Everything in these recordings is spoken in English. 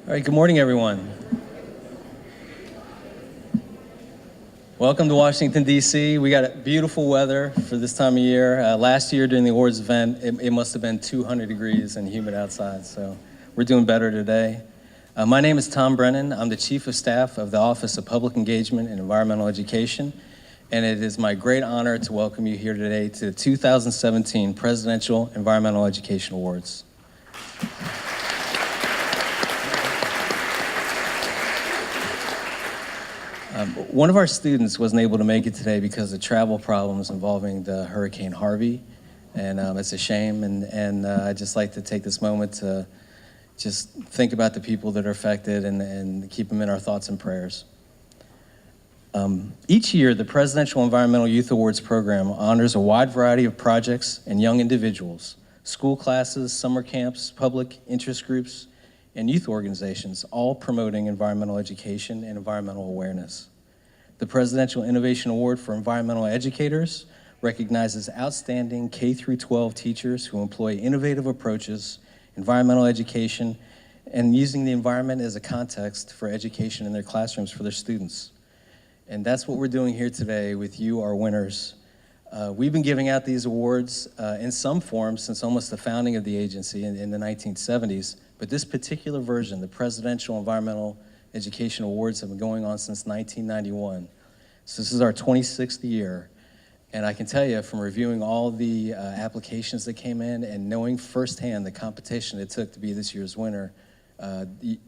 All right, good morning, everyone. Welcome to Washington, D.C. We got beautiful weather for this time of year. Last year during the awards event, it must have been 200 degrees and humid outside, so we're doing better today. My name is Tom Brennan. I'm the Chief of Staff of the Office of Public Engagement and Environmental Education, and it is my great honor to welcome you here today to the 2017 Presidential Environmental Education Awards. One of our students wasn't able to make it today because of travel problems involving the Hurricane Harvey, and it's a shame, and I'd just like to take this moment to just think about the people that are affected and keep them in our thoughts and prayers. Each year, the Presidential Environmental Youth Awards program honors a wide variety of projects and young individuals, school classes, summer camps, public interest groups, and youth organizations, all promoting environmental education and environmental awareness. The Presidential Innovation Award for Environmental Educators recognizes outstanding K-12 teachers who employ innovative approaches, environmental education, and using the environment as a context for education in their classrooms for their students. And that's what we're doing here today with you, our winners. We've been giving out these awards in some form since almost the founding of the agency in the 1970s. But this particular version, the Presidential Environmental Education Awards, have been going on since 1991. So this is our 26th year. And I can tell you from reviewing all the applications that came in and knowing firsthand the competition it took to be this year's winner,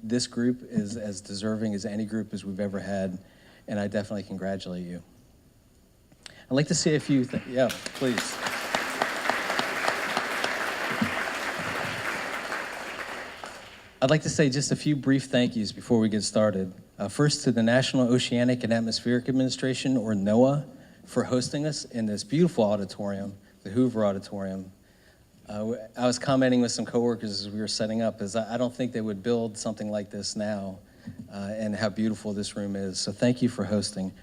this group is as deserving as any group as we've ever had. And I definitely congratulate you. I'd like to say a few things. Yeah, please. I'd like to say just a few brief thank yous before we get started. First to the National Oceanic and Atmospheric Administration, or NOAA, for hosting us in this beautiful auditorium, the Hoover Auditorium. I was commenting with some coworkers as we were setting up, as I don't think they would build something like this now, and how beautiful this room is. So thank you for hosting.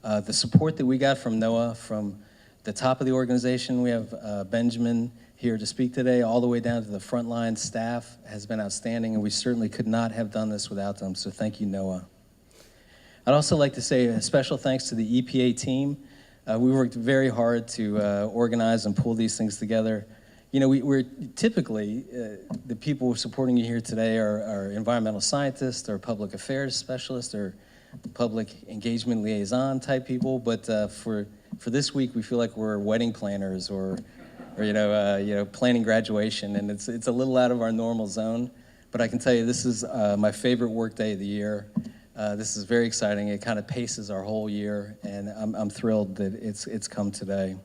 The support that we got from NOAA, from the top of the organization, we have Benjamin here to speak today, all the way down to the frontline staff, has been outstanding, and we certainly could not have done this without them, so thank you, NOAA. I'd also like to say a special thanks to the EPA team. We worked very hard to organize and pull these things together. You know, we're typically, the people supporting you here today are environmental scientists, or public affairs specialists, or public engagement liaison type people, but for this week, we feel like we're wedding planners or planning graduation, and it's a little out of our normal zone. But I can tell you, this is my favorite work day of the year. This is very exciting. It kind of paces our whole year, and I'm thrilled that it's come today.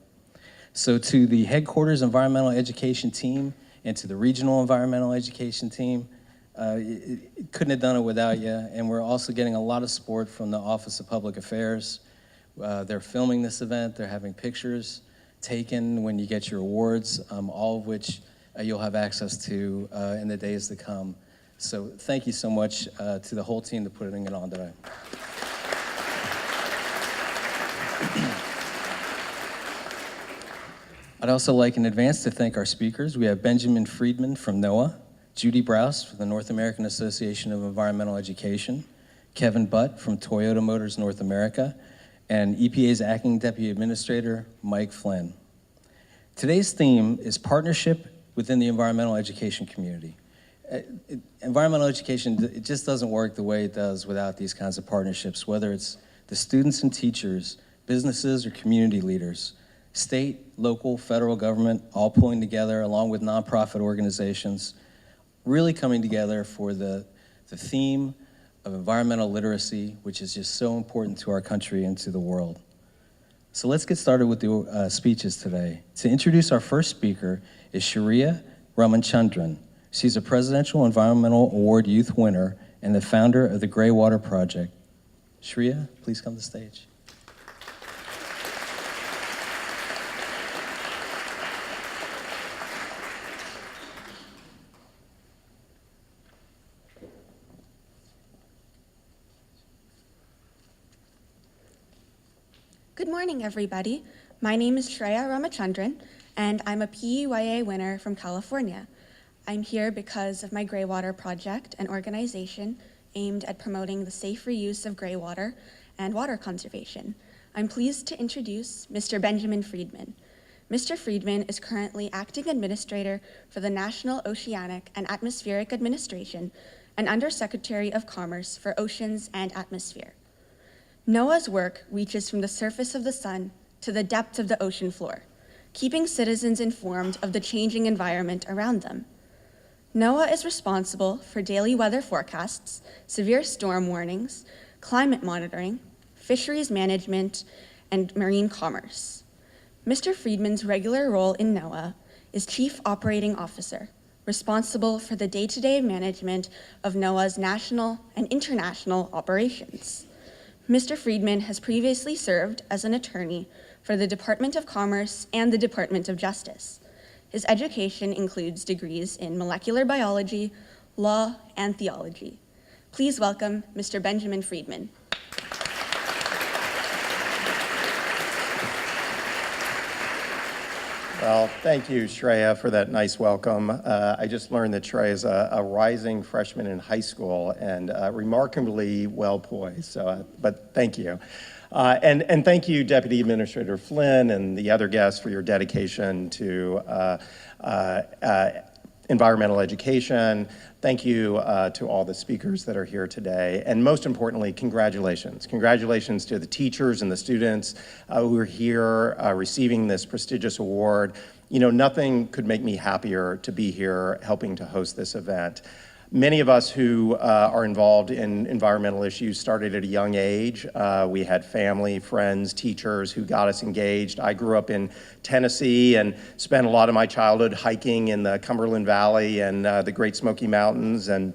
So to the headquarters environmental education team and to the regional environmental education team, couldn't have done it without you. And we're also getting a lot of support from the Office of Public Affairs. They're filming this event. They're having pictures taken when you get your awards, all of which you'll have access to in the days to come. So thank you so much to the whole team for putting it on today. I'd also like in advance to thank our speakers. We have Benjamin Friedman from NOAA, Judy Braus from the North American Association of Environmental Education, Kevin Butt from Toyota Motors North America, and EPA's Acting Deputy Administrator, Mike Flynn. Today's theme is partnership within the environmental education community. Environmental education, it just doesn't work the way it does without these kinds of partnerships, whether it's the students and teachers, businesses or community leaders, state, local, federal government, all pulling together along with nonprofit organizations, really coming together for the theme of environmental literacy, which is just so important to our country and to the world. So let's get started with the speeches today. To introduce our first speaker is Shreya Ramachandran. She's a Presidential Environmental Award Youth winner and the founder of the Gray Water Project. Shreya, please come to the stage. Good morning, everybody. My name is Shreya Ramachandran, and I'm a PEYA winner from California. I'm here because of my Greywater project, an organization aimed at promoting the safe reuse of gray water and water conservation. I'm pleased to introduce Mr. Benjamin Friedman. Mr. Friedman is currently acting administrator for the National Oceanic and Atmospheric Administration and Undersecretary of Commerce for Oceans and Atmosphere. NOAA's work reaches from the surface of the sun to the depth of the ocean floor, keeping citizens informed of the changing environment around them. NOAA is responsible for daily weather forecasts, severe storm warnings, climate monitoring, fisheries management, and marine commerce. Mr. Friedman's regular role in NOAA is Chief Operating Officer, responsible for the day-to-day management of NOAA's national and international operations. Mr. Friedman has previously served as an attorney for the Department of Commerce and the Department of Justice. His education includes degrees in molecular biology, law, and theology. Please welcome Mr. Benjamin Friedman. Well, thank you, Shreya, for that nice welcome. I just learned that Shreya is a rising freshman in high school and remarkably well poised, but thank you. And thank you, Deputy Administrator Flynn and the other guests for your dedication to environmental education. Thank you to all the speakers that are here today. And most importantly, congratulations. Congratulations to the teachers and the students who are here receiving this prestigious award. You know, nothing could make me happier to be here helping to host this event. Many of us who are involved in environmental issues started at a young age. We had family, friends, teachers who got us engaged. I grew up in Tennessee and spent a lot of my childhood hiking in the Cumberland Valley and the Great Smoky Mountains. And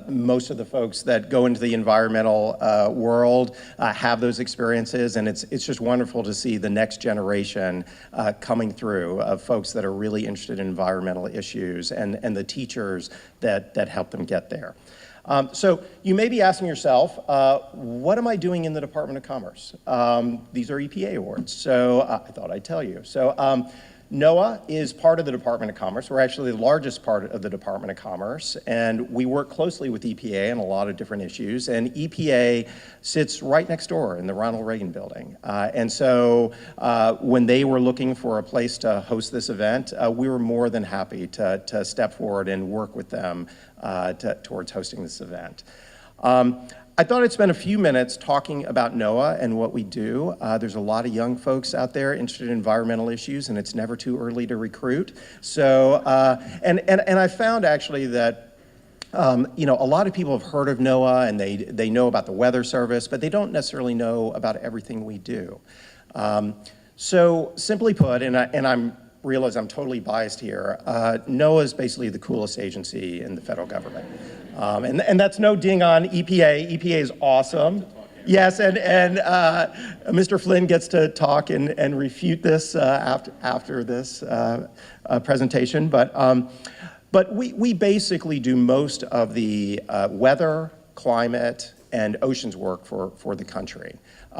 most of the folks that go into the environmental world have those experiences, and it's just wonderful to see the next generation coming through of folks that are really interested in environmental issues and the teachers that help them get there. So you may be asking yourself, what am I doing in the Department of Commerce? These are EPA awards, so I thought I'd tell you. So NOAA is part of the Department of Commerce. We're actually the largest part of the Department of Commerce, and we work closely with EPA on a lot of different issues, and EPA sits right next door in the Ronald Reagan building. And so when they were looking for a place to host this event, we were more than happy to step forward and work with them towards hosting this event. I thought I'd spend a few minutes talking about NOAA and what we do. There's a lot of young folks out there interested in environmental issues, and it's never too early to recruit. So, and I found actually that you know, a lot of people have heard of NOAA and they know about the Weather Service, but they don't necessarily know about everything we do. So simply put, and I realize I'm totally biased here, NOAA is basically the coolest agency in the federal government. And that's no ding on EPA. EPA is awesome. Yes, and Mr. Flynn gets to talk and refute this after this presentation. But we basically do most of the weather, climate, and oceans work for the country.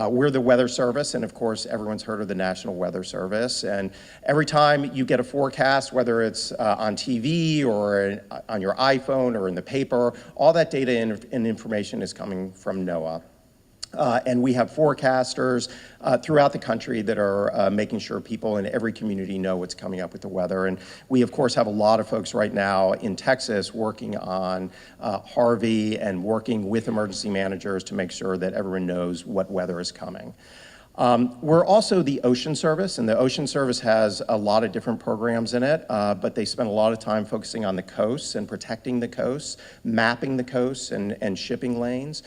We're the Weather Service, and of course, everyone's heard of the National Weather Service. And every time you get a forecast, whether it's on TV or on your iPhone or in the paper, all that data and information is coming from NOAA. And we have forecasters throughout the country that are making sure people in every community know what's coming up with the weather. And we, of course, have a lot of folks right now in Texas working on Harvey and working with emergency managers to make sure that everyone knows what weather is coming. We're also the Ocean Service, and the Ocean Service has a lot of different programs in it, but they spend a lot of time focusing on the coasts and protecting the coasts, mapping the coasts and shipping lanes.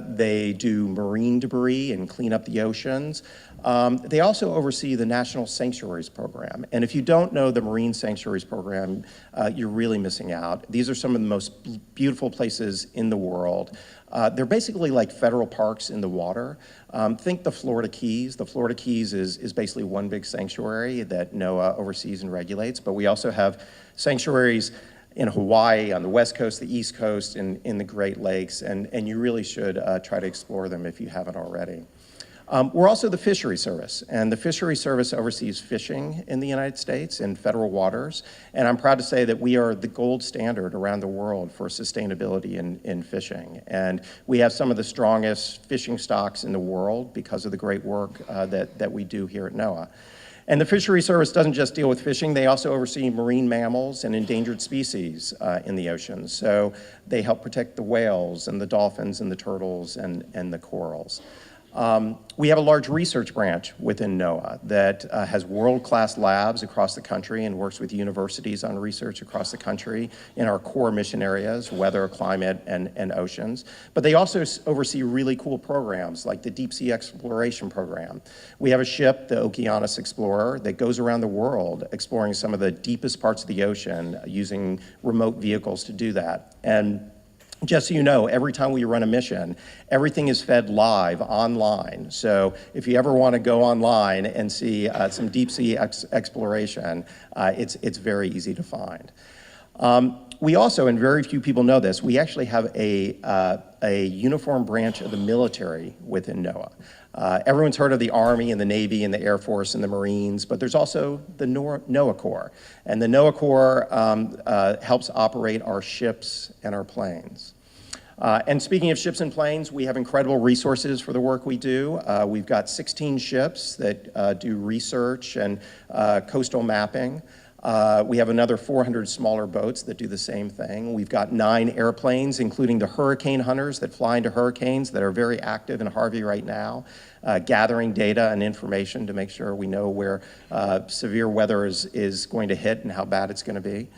They do marine debris and clean up the oceans. They also oversee the National Sanctuaries Program. And if you don't know the Marine Sanctuaries Program, you're really missing out. These are some of the most beautiful places in the world. They're basically like federal parks in the water. Think the Florida Keys. The Florida Keys is basically one big sanctuary that NOAA oversees and regulates, but we also have sanctuaries in Hawaii, on the West Coast, the East Coast, in the Great Lakes, and you really should try to explore them if you haven't already. We're also the Fishery Service, and the Fishery Service oversees fishing in the United States in federal waters, and I'm proud to say that we are the gold standard around the world for sustainability in fishing. And we have some of the strongest fishing stocks in the world because of the great work that we do here at NOAA. And the Fishery Service doesn't just deal with fishing, they also oversee marine mammals and endangered species in the ocean. So they help protect the whales and the dolphins and the turtles and the corals. We have a large research branch within NOAA that has world-class labs across the country and works with universities on research across the country in our core mission areas, weather, climate, and oceans. But they also oversee really cool programs like the Deep Sea Exploration Program. We have a ship, the Oceanic Explorer, that goes around the world exploring some of the deepest parts of the ocean using remote vehicles to do that. And just so you know, every time we run a mission, everything is fed live online. So if you ever want to go online and see some deep sea exploration, it's very easy to find. We also, and very few people know this, we actually have a uniform branch of the military within NOAA. Everyone's heard of the Army and the Navy and the Air Force and the Marines, but there's also the NOAA Corps. And the NOAA Corps helps operate our ships and our planes. And speaking of ships and planes, we have incredible resources for the work we do. We've got 16 ships that do research and coastal mapping. We have another 400 smaller boats that do the same thing. We've got 9 airplanes, including the hurricane hunters that fly into hurricanes that are very active in Harvey right now, gathering data and information to make sure we know where severe weather is going to hit and how bad it's going to be.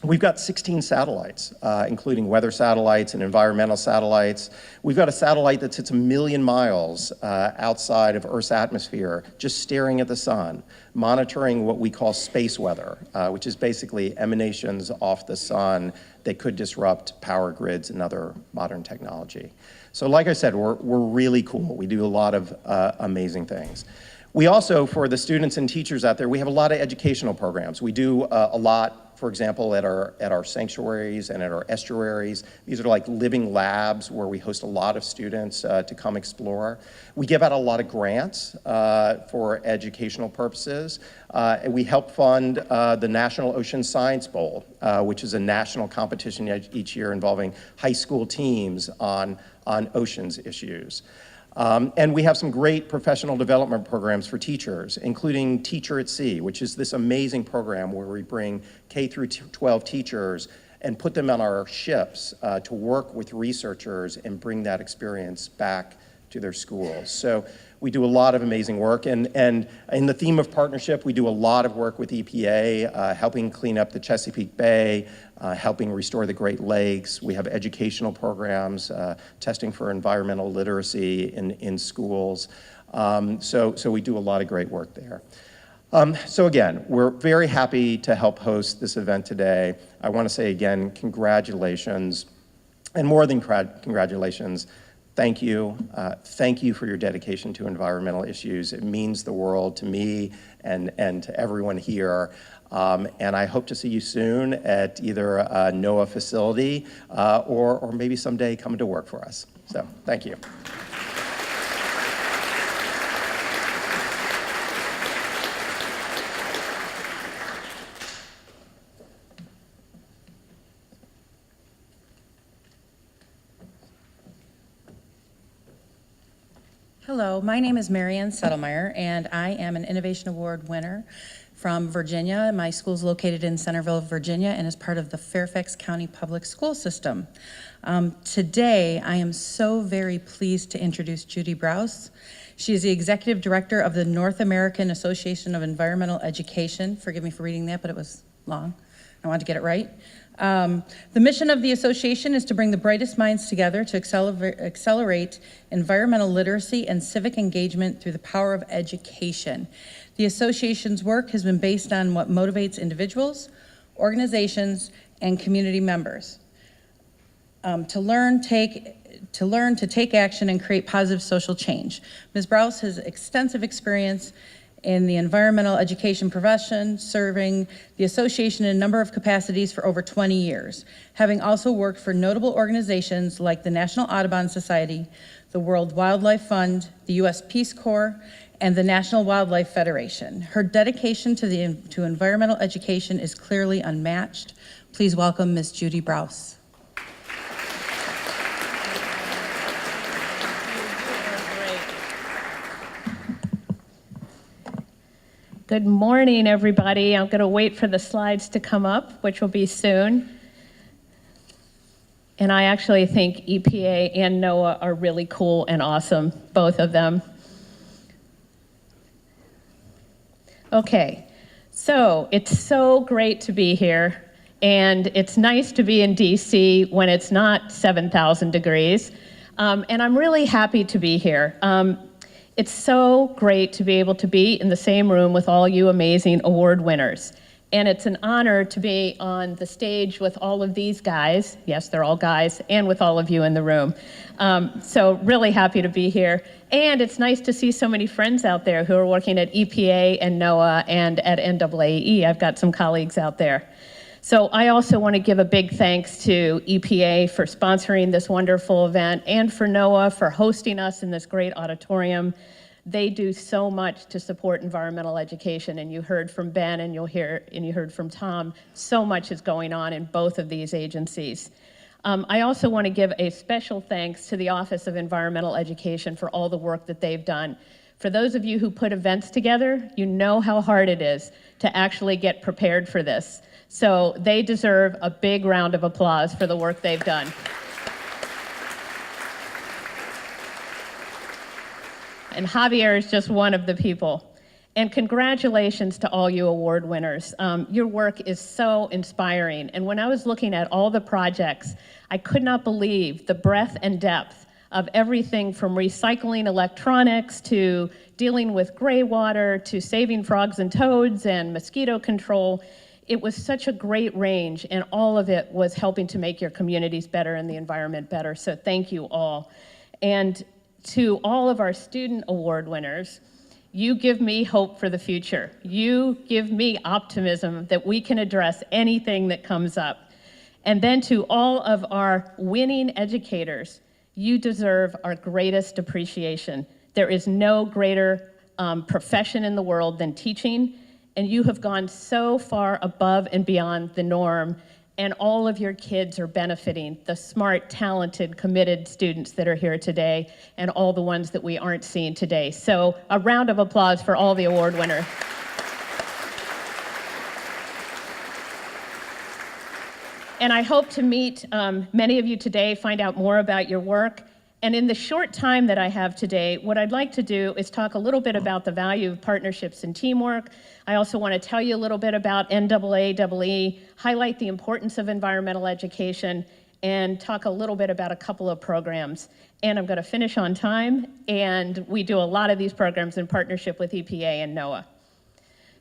We've got 16 satellites, including weather satellites and environmental satellites. We've got a satellite that sits 1 million miles outside of Earth's atmosphere, just staring at the sun, monitoring what we call space weather, which is basically emanations off the sun that could disrupt power grids and other modern technology. So like I said, we're really cool. We do a lot of amazing things. We also, for the students and teachers out there, we have a lot of educational programs. We do a lot, for example, at our sanctuaries and at our estuaries. These are like living labs where we host a lot of students to come explore. We give out a lot of grants for educational purposes. And we help fund the National Ocean Science Bowl, which is a national competition each year involving high school teams on oceans issues. And we have some great professional development programs for teachers, including Teacher at Sea, which is this amazing program where we bring K through 12 teachers and put them on our ships to work with researchers and bring that experience back to their schools. So we do a lot of amazing work. And in the theme of partnership, we do a lot of work with EPA, helping clean up the Chesapeake Bay, helping restore the Great Lakes. We have educational programs, testing for environmental literacy in schools. So we do a lot of great work there. So again, we're very happy to help host this event today. I want to say again, congratulations, and more than congratulations, thank you. Thank you for your dedication to environmental issues. It means the world to me and to everyone here. And I hope to see you soon at either a NOAA facility or maybe someday come to work for us. So thank you. Hello, my name is Marianne Settlemeyer, and I am an Innovation Award winner from Virginia. My school is located in Centerville, Virginia, and is part of the Fairfax County Public School System. Today, I am so very pleased to introduce Judy Braus. She is the Executive Director of the North American Association of Environmental Education. Forgive me for reading that, but it was long. I wanted to get it right. The mission of the association is to bring the brightest minds together to accelerate environmental literacy and civic engagement through the power of education. The association's work has been based on what motivates individuals, organizations, and community members to learn, to take action, and create positive social change. Ms. Braus has extensive experience in the environmental education profession, serving the association in a number of capacities for over 20 years, having also worked for notable organizations like the National Audubon Society, the World Wildlife Fund, the U.S. Peace Corps, and the National Wildlife Federation. Her dedication to environmental education is clearly unmatched. Please welcome Ms. Judy Braus. Good morning, everybody. I'm going to wait for the slides to come up, which will be soon. And I actually think EPA and NOAA are really cool and awesome, both of them. Okay, so it's so great to be here, and it's nice to be in DC when it's not 7,000 degrees, and I'm really happy to be here. It's so great to be able to be in the same room with all you amazing award winners. And it's an honor to be on the stage with all of these guys, yes, they're all guys, and with all of you in the room. So really happy to be here. And it's nice to see so many friends out there who are working at EPA and NOAA and at NAAE. I've got some colleagues out there. So I also want to give a big thanks to EPA for sponsoring this wonderful event and for NOAA for hosting us in this great auditorium. They do so much to support environmental education, and you heard from Ben and you heard from Tom. So much is going on in both of these agencies. I also want to give a special thanks to the Office of Environmental Education for all the work that they've done. For those of you who put events together, you know how hard it is to actually get prepared for this. So they deserve a big round of applause for the work they've done. And Javier is just one of the people. And congratulations to all you award winners. Your work is so inspiring. And when I was looking at all the projects, I could not believe the breadth and depth of everything from recycling electronics to dealing with gray water to saving frogs and toads and mosquito control. It was such a great range, and all of it was helping to make your communities better and the environment better. So thank you all. And to all of our student award winners, you give me hope for the future. You give me optimism that we can address anything that comes up. And then to all of our winning educators, you deserve our greatest appreciation. There is no greater profession in the world than teaching, and you have gone so far above and beyond the norm, and all of your kids are benefiting, the smart, talented, committed students that are here today, and all the ones that we aren't seeing today. So a round of applause for all the award winners. And I hope to meet many of you today, find out more about your work. And in the short time that I have today, what I'd like to do is talk a little bit about the value of partnerships and teamwork. I also want to tell you a little bit about NAAE, highlight the importance of environmental education, and talk a little bit about a couple of programs. And I'm going to finish on time, and we do a lot of these programs in partnership with EPA and NOAA.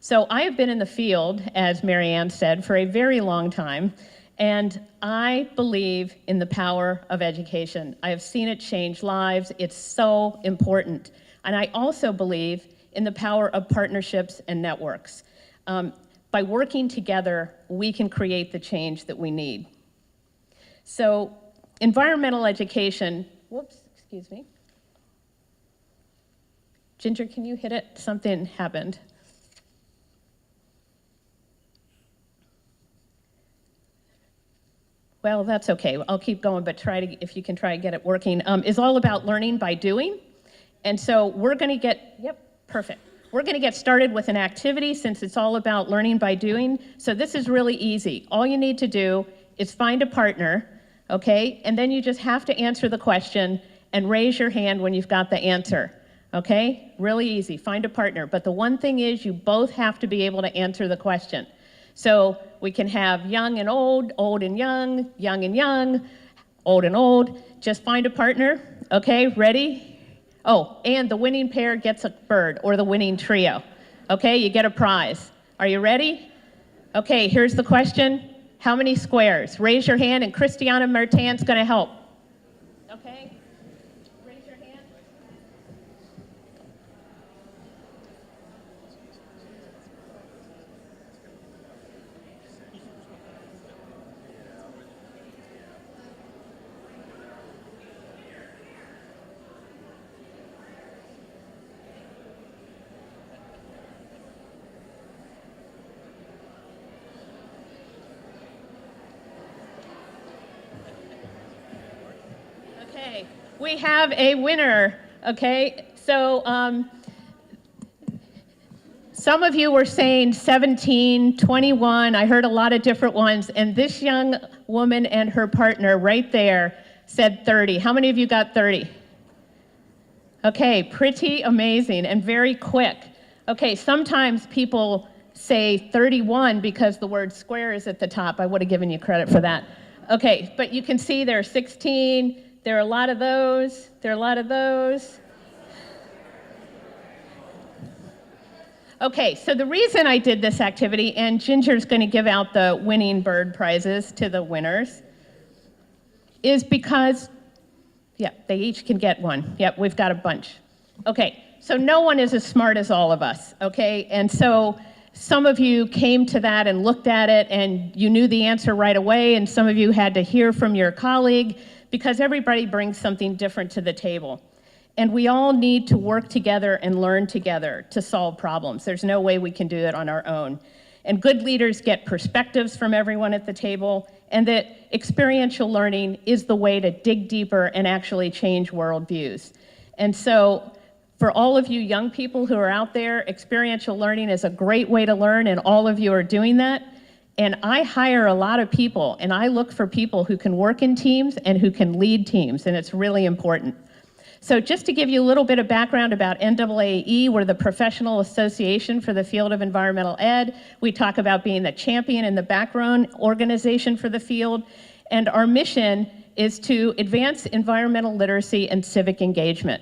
So I have been in the field, as Mary Ann said, for a very long time. And I believe in the power of education. I have seen it change lives. It's so important. And I also believe in the power of partnerships and networks. By working together, we can create the change that we need. So environmental education, whoops, excuse me. Ginger, can you hit it? Something happened. Well, that's okay. I'll keep going, but if you can try to get it working, is all about learning by doing. And so we're going to get, perfect. We're going to get started with an activity since it's all about learning by doing. So this is really easy. All you need to do is find a partner, okay? And then you just have to answer the question and raise your hand when you've got the answer, okay? Really easy. Find a partner. But the one thing is you both have to be able to answer the question. So we can have young and old and young and young, old and old. Just find a partner, okay, ready? Oh, and the winning pair gets a bird, or the winning trio, okay? You get a prize. Are you ready? Okay, here's the question. How many squares? Raise your hand, and Christiana Martin's gonna help. Okay, raise your hand. Okay, we have a winner, okay? So some of you were saying 17, 21, I heard a lot of different ones, and this young woman and her partner right there said 30. How many of you got 30? Okay, pretty amazing and very quick. Okay, sometimes people say 31 because the word square is at the top. I would have given you credit for that. Okay, but you can see there are 16, there are a lot of those, there are a lot of those. Okay, so the reason I did this activity, and Ginger's going to give out the winning bird prizes to the winners, is because, yeah, they each can get one. Yep, we've got a bunch. Okay, so no one is as smart as all of us, okay? And so some of you came to that and looked at it and you knew the answer right away, and some of you had to hear from your colleague because everybody brings something different to the table. And we all need to work together and learn together to solve problems. There's no way we can do it on our own. And good leaders get perspectives from everyone at the table, and that experiential learning is the way to dig deeper and actually change worldviews. And so for all of you young people who are out there, experiential learning is a great way to learn, and all of you are doing that. And I hire a lot of people, and I look for people who can work in teams and who can lead teams, and it's really important. So just to give you a little bit of background about NAAE, we're the professional association for the field of environmental ed. We talk about being the champion and the backbone organization for the field. And our mission is to advance environmental literacy and civic engagement.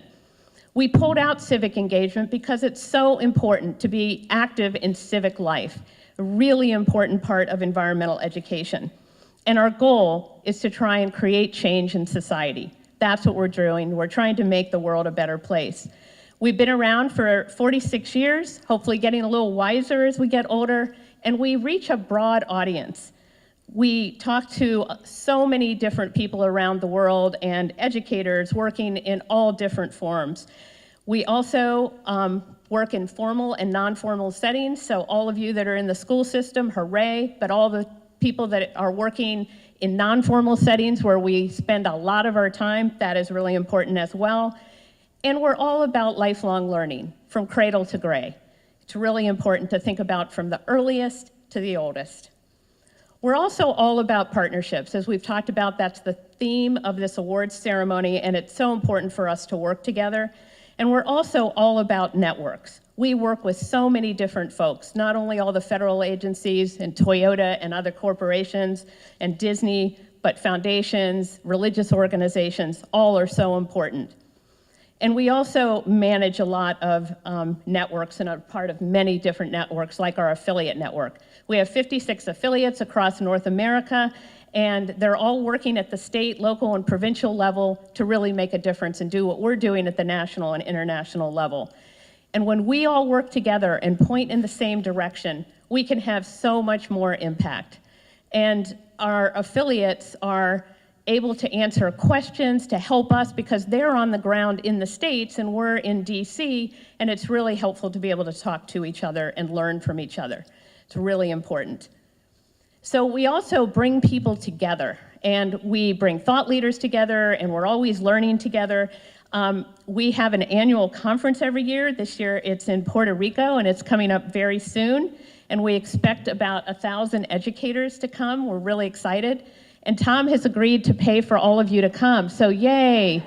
We pulled out civic engagement because it's so important to be active in civic life, a really important part of environmental education. And our goal is to try and create change in society. That's what we're doing. We're trying to make the world a better place. We've been around for 46 years, hopefully getting a little wiser as we get older, and we reach a broad audience. We talk to so many different people around the world and educators working in all different forms. We also work in formal and non-formal settings, so all of you that are in the school system, hooray, but all the people that are working in non-formal settings where we spend a lot of our time, that is really important as well. And we're all about lifelong learning, from cradle to gray. It's really important to think about from the earliest to the oldest. We're also all about partnerships. As we've talked about, that's the theme of this awards ceremony, and it's so important for us to work together. And we're also all about networks. We work with so many different folks, not only all the federal agencies and Toyota and other corporations and Disney, but foundations, religious organizations, all are so important. And we also manage a lot of networks and are part of many different networks, like our affiliate network. We have 56 affiliates across North America, and they're all working at the state, local, and provincial level to really make a difference and do what we're doing at the national and international level. And when we all work together and point in the same direction, we can have so much more impact. And our affiliates are able to answer questions, to help us, because they're on the ground in the States and we're in DC, and it's really helpful to be able to talk to each other and learn from each other. It's really important. So we also bring people together, and we bring thought leaders together, and we're always learning together. We have an annual conference every year. This year it's in Puerto Rico, and it's coming up very soon. And we expect about 1,000 educators to come. We're really excited. And Tom has agreed to pay for all of you to come, so yay.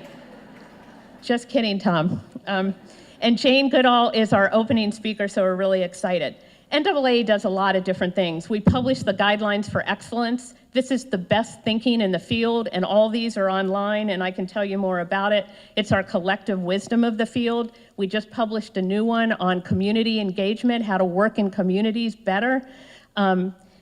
Just kidding, Tom. And Jane Goodall is our opening speaker, so we're really excited. NAA does a lot of different things. We publish the guidelines for excellence. This is the best thinking in the field, and all these are online, and I can tell you more about it. It's our collective wisdom of the field. We just published a new one on community engagement, how to work in communities better.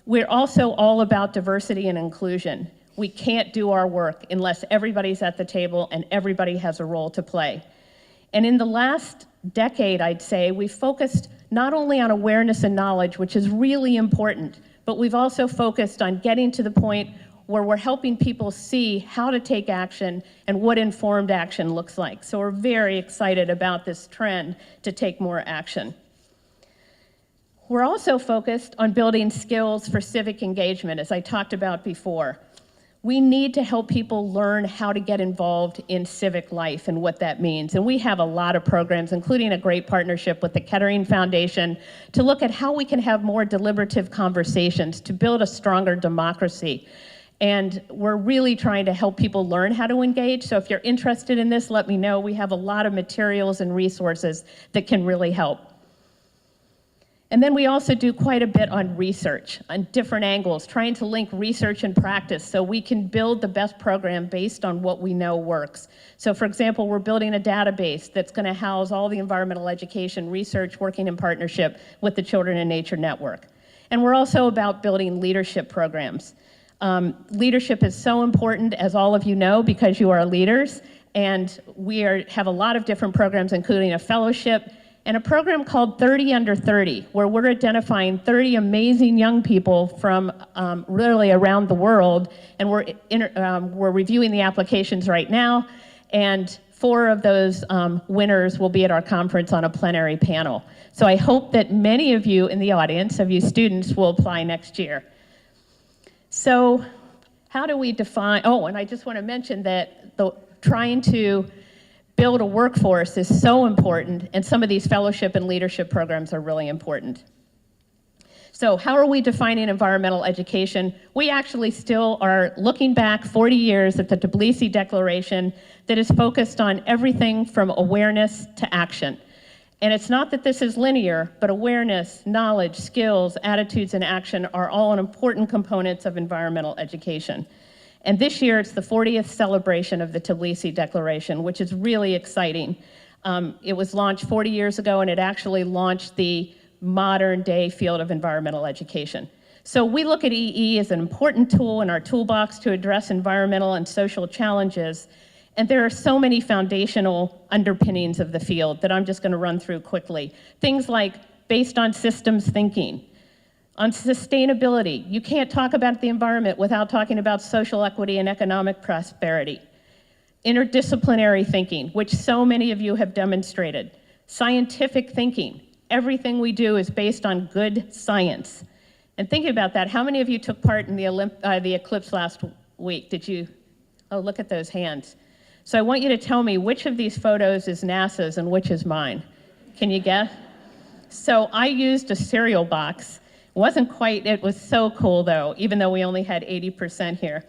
We're also all about diversity and inclusion. We can't do our work unless everybody's at the table and everybody has a role to play. And in the last decade, I'd say, we've focused not only on awareness and knowledge, which is really important, but we've also focused on getting to the point where we're helping people see how to take action and what informed action looks like. So we're very excited about this trend to take more action. We're also focused on building skills for civic engagement, as I talked about before. we need to help people learn how to get involved in civic life and what that means. And we have a lot of programs, including a great partnership with the Kettering Foundation, to look at how we can have more deliberative conversations to build a stronger democracy. And we're really trying to help people learn how to engage. So if you're interested in this, let me know. We have a lot of materials and resources that can really help. And then we also do quite a bit on research, on different angles, trying to link research and practice so we can build the best program based on what we know works. So for example, we're building a database that's going to house all the environmental education research working in partnership with the Children in Nature Network. And we're also about building leadership programs. Leadership is so important, as all of you know, because you are leaders. And we have a lot of different programs, including a fellowship and a program called 30 Under 30, where we're identifying 30 amazing young people from really around the world, and we're reviewing the applications right now, and 4 of those winners will be at our conference on a plenary panel. So I hope that many of you in the audience, of you students, will apply next year. So how do we define, and I just want to mention that trying to build a workforce is so important, and some of these fellowship and leadership programs are really important. So how are we defining environmental education? We actually still are looking back 40 years at the Tbilisi Declaration that is focused on everything from awareness to action. And it's not that this is linear, but awareness, knowledge, skills, attitudes, and action are all important components of environmental education. And this year, it's the 40th celebration of the Tbilisi Declaration, which is really exciting. It was launched 40 years ago, and it actually launched the modern-day field of environmental education. So we look at EE as an important tool in our toolbox to address environmental and social challenges. And there are so many foundational underpinnings of the field that I'm just going to run through quickly. Things like based on systems thinking. On sustainability, you can't talk about the environment without talking about social equity and economic prosperity. Interdisciplinary thinking, which so many of you have demonstrated. Scientific thinking, everything we do is based on good science. And thinking about that, how many of you took part in the eclipse last week? Did you? Oh, look at those hands. So I want you to tell me which of these photos is NASA's and which is mine. Can you guess? So I used a cereal box. It was so cool though, even though we only had 80% here.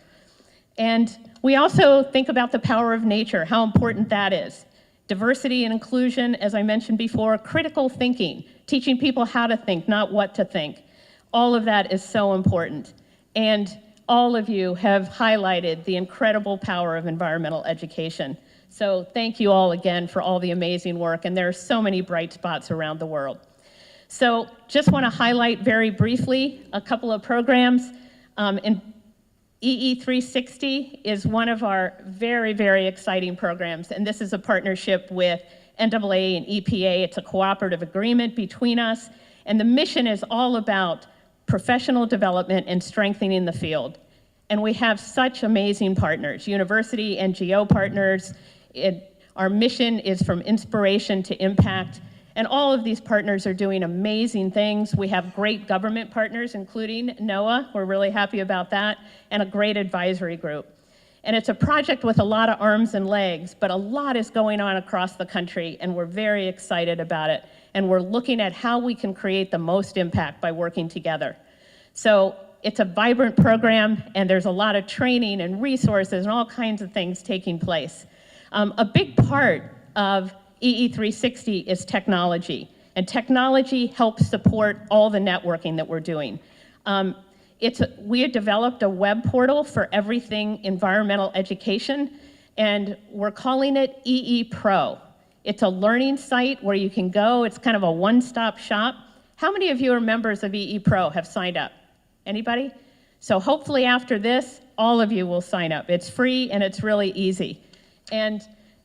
And we also think about the power of nature, how important that is. Diversity and inclusion, as I mentioned before, critical thinking, teaching people how to think, not what to think. All of that is so important. And all of you have highlighted the incredible power of environmental education. So thank you all again for all the amazing work, and there are so many bright spots around the world. So just want to highlight very briefly a couple of programs. EE 360 is one of our very, very exciting programs, and this is a partnership with NAA and EPA. It's a cooperative agreement between us, and the mission is all about professional development and strengthening the field. And we have such amazing partners, university, NGO partners. Our mission is from inspiration to impact. And all of these partners are doing amazing things. We have great government partners, including NOAA, we're really happy about that, and a great advisory group. And it's a project with a lot of arms and legs, but a lot is going on across the country, and we're very excited about it. And we're looking at how we can create the most impact by working together. So it's a vibrant program, and there's a lot of training and resources and all kinds of things taking place. A big part of EE 360 is technology, and technology helps support all the networking that we're doing. We have developed a web portal for everything environmental education, and we're calling it EE Pro. It's a learning site where you can go. It's kind of a one-stop shop. How many of you are members of EE Pro, have signed up? Anybody? So hopefully after this, all of you will sign up. It's free and it's really easy. And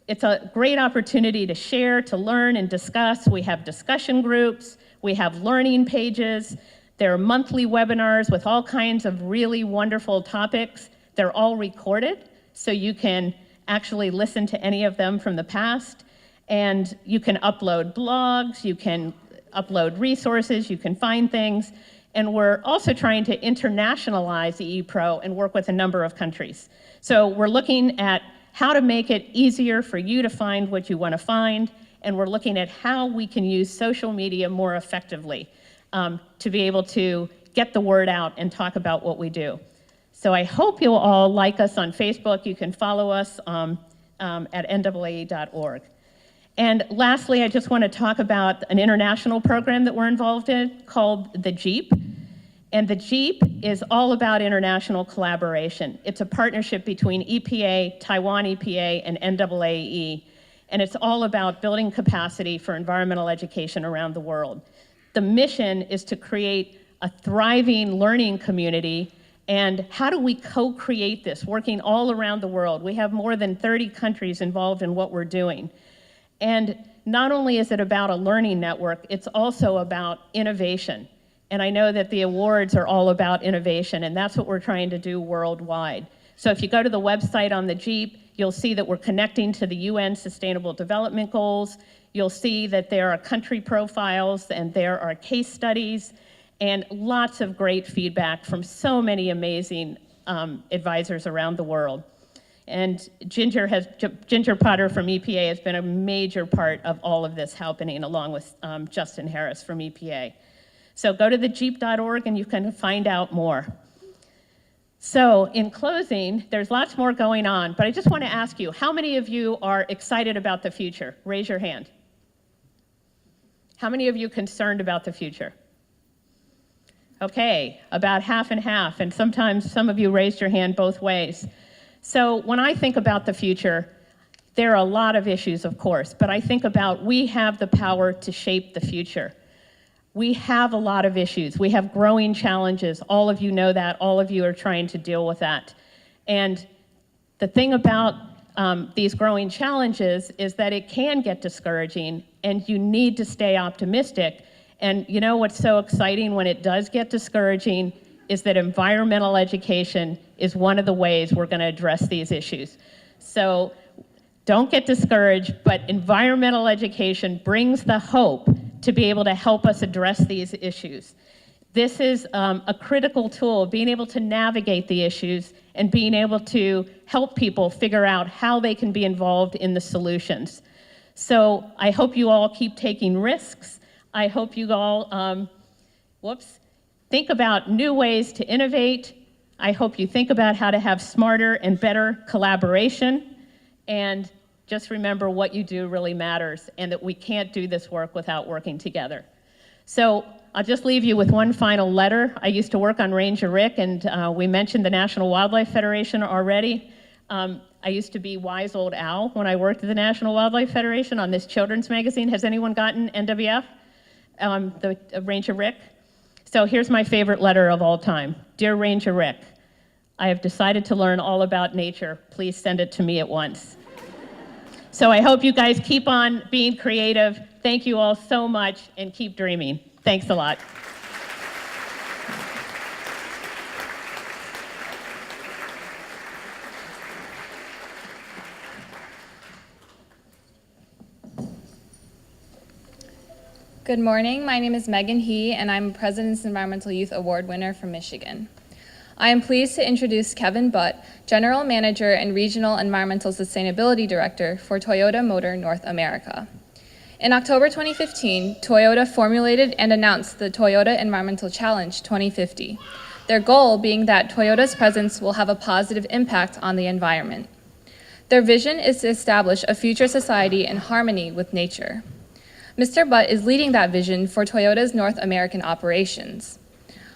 it's a great opportunity to share, to learn and discuss. We have discussion groups, we have learning pages, there are monthly webinars with all kinds of really wonderful topics. They're all recorded, so you can actually listen to any of them from the past. And you can upload blogs, you can upload resources, you can find things. And we're also trying to internationalize the ePro and work with a number of countries. So we're looking at how to make it easier for you to find what you want to find, and we're looking at how we can use social media more effectively to be able to get the word out and talk about what we do. So I hope you'll all like us on Facebook. You can follow us at NAAE.org. And lastly, I just want to talk about an international program that we're involved in called the JEEP. And the JEEP is all about international collaboration. It's a partnership between EPA, Taiwan EPA, and NAAE. And it's all about building capacity for environmental education around the world. The mission is to create a thriving learning community. And how do we co-create this, working all around the world? We have more than 30 countries involved in what we're doing. And not only is it about a learning network, it's also about innovation. And I know that the awards are all about innovation, and that's what we're trying to do worldwide. So if you go to the website on the JEEP, you'll see that we're connecting to the UN Sustainable Development Goals. You'll see that there are country profiles and there are case studies and lots of great feedback from so many amazing advisors around the world. And Ginger Potter from EPA has been a major part of all of this happening, along with Justin Harris from EPA. So go to thejeep.org and you can find out more. So in closing, there's lots more going on, but I just want to ask you, how many of you are excited about the future? Raise your hand. How many of you concerned about the future? Okay, about half and half, and sometimes some of you raised your hand both ways. So when I think about the future, there are a lot of issues, of course, but I think about we have the power to shape the future. We have a lot of issues. We have growing challenges. All of you know that. All of you are trying to deal with that. And the thing about these growing challenges is that it can get discouraging, and you need to stay optimistic. And you know what's so exciting when it does get discouraging is that environmental education is one of the ways we're going to address these issues. So don't get discouraged, but environmental education brings the hope to be able to help us address these issues. This is a critical tool, being able to navigate the issues and being able to help people figure out how they can be involved in the solutions. So I hope you all keep taking risks. I hope you all, think about new ways to innovate. I hope you think about how to have smarter and better collaboration. And just remember what you do really matters, and that we can't do this work without working together. So I'll just leave you with one final letter. I used to work on Ranger Rick, and we mentioned the National Wildlife Federation already. I used to be Wise Old Owl when I worked at the National Wildlife Federation on this children's magazine. Has anyone gotten NWF, the Ranger Rick? So here's my favorite letter of all time. Dear Ranger Rick, I have decided to learn all about nature. Please send it to me at once. So I hope you guys keep on being creative. Thank you all so much, and keep dreaming. Thanks a lot. Good morning, my name is Megan He, and I'm President's Environmental Youth Award winner from Michigan. I am pleased to introduce Kevin Butt, General Manager and Regional Environmental Sustainability Director for Toyota Motor North America. In October 2015, Toyota formulated and announced the Toyota Environmental Challenge 2050, their goal being that Toyota's presence will have a positive impact on the environment. Their vision is to establish a future society in harmony with nature. Mr. Butt is leading that vision for Toyota's North American operations.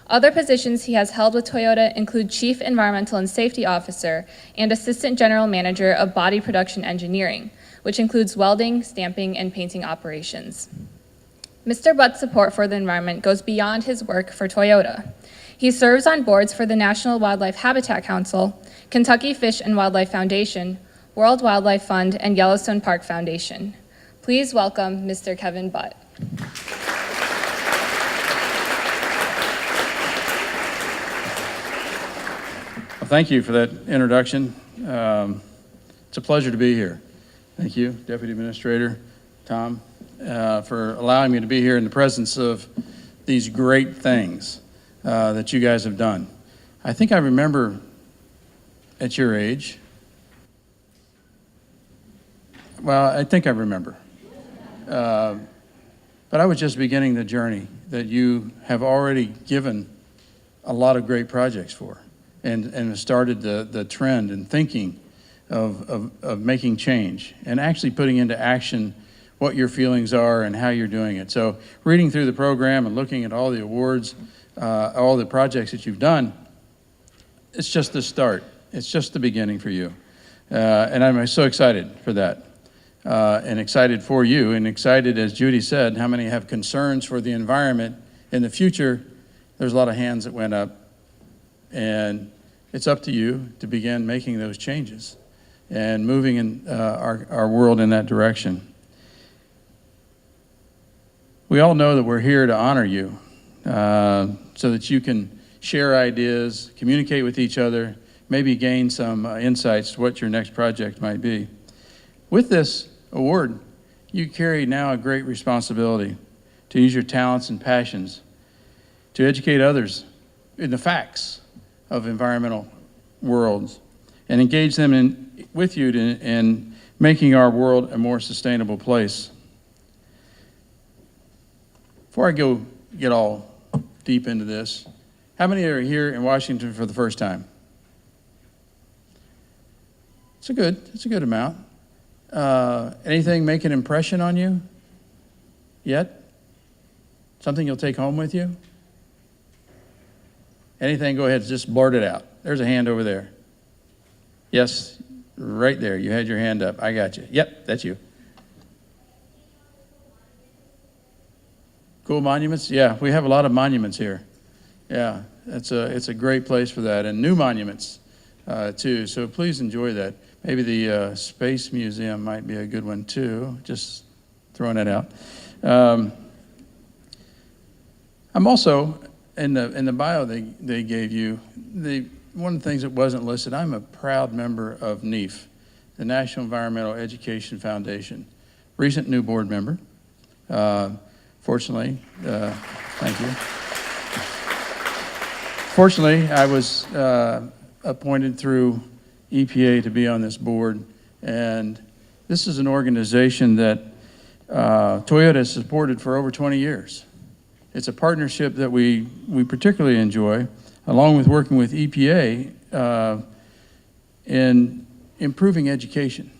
Other positions he has held with Toyota include Chief Environmental and Safety Officer and Assistant General Manager of Body Production Engineering, which includes welding, stamping, and painting operations. Mr. Butt's support for the environment goes beyond his work for Toyota. He serves on boards for the National Wildlife Habitat Council, Kentucky Fish and Wildlife Foundation, World Wildlife Fund, and Yellowstone Park Foundation. Please welcome Mr. Kevin Butt. Well, thank you for that introduction. It's a pleasure to be here. Thank you, Deputy Administrator Tom, for allowing me to be here in the presence of these great things. that you guys have done. I think I remember at your age, well, I think I remember. But I was just beginning the journey that you have already given a lot of great projects for, and started the trend and thinking of making change and actually putting into action what your feelings are and how you're doing it. So reading through the program and looking at all the awards, all the projects that you've done, it's just the start. It's just the beginning for you. And I'm so excited for that. And excited for you, and excited, as Judy said, how many have concerns for the environment in the future. There's a lot of hands that went up, and it's up to you to begin making those changes and moving in our world in that direction. We all know that we're here to honor you so that you can share ideas, communicate with each other, maybe gain some insights to what your next project might be. With this award, you carry now a great responsibility to use your talents and passions to educate others in the facts of environmental worlds and engage them with you in making our world a more sustainable place. Before I get all deep into this, how many are here in Washington for the first time? It's a good amount. Anything make an impression on you yet? Something you'll take home with you? Anything, go ahead, just blurt it out. There's a hand over there. Yes, right there. You had your hand up. I got you. Yep, that's you. Cool monuments? Yeah, we have a lot of monuments here. Yeah, it's a great place for that. And new monuments, too. So please enjoy that. Maybe the Space Museum might be a good one, too. Just throwing that out. I'm also, in the bio they gave you, one of the things that wasn't listed, I'm a proud member of NEF, the National Environmental Education Foundation. Recent new board member. Fortunately, thank you. Fortunately, I was appointed through EPA to be on this board, and this is an organization that Toyota has supported for over 20 years. It's a partnership that we particularly enjoy, along with working with EPA in improving education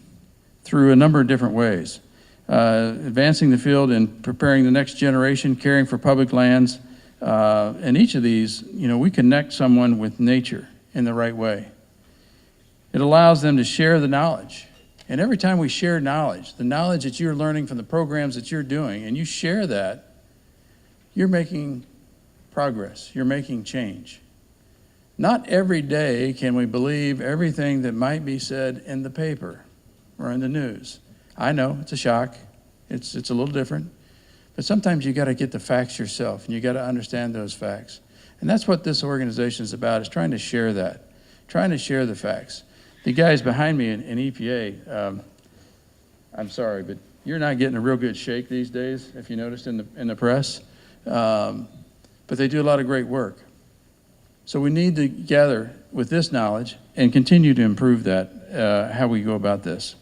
through a number of different ways. Advancing the field and preparing the next generation, caring for public lands. And each of these, we connect someone with nature in the right way. It allows them to share the knowledge. And every time we share knowledge, the knowledge that you're learning from the programs that you're doing, and you share that, you're making progress. You're making change. Not every day can we believe everything that might be said in the paper or in the news. I know, it's a shock. It's a little different. But sometimes you got to get the facts yourself, and you got to understand those facts. And that's what this organization is about, is trying to share that, trying to share the facts. The guys behind me in EPA, I'm sorry, but you're not getting a real good shake these days, if you noticed in the press. But they do a lot of great work. So we need to gather with this knowledge and continue to improve that, how we go about this.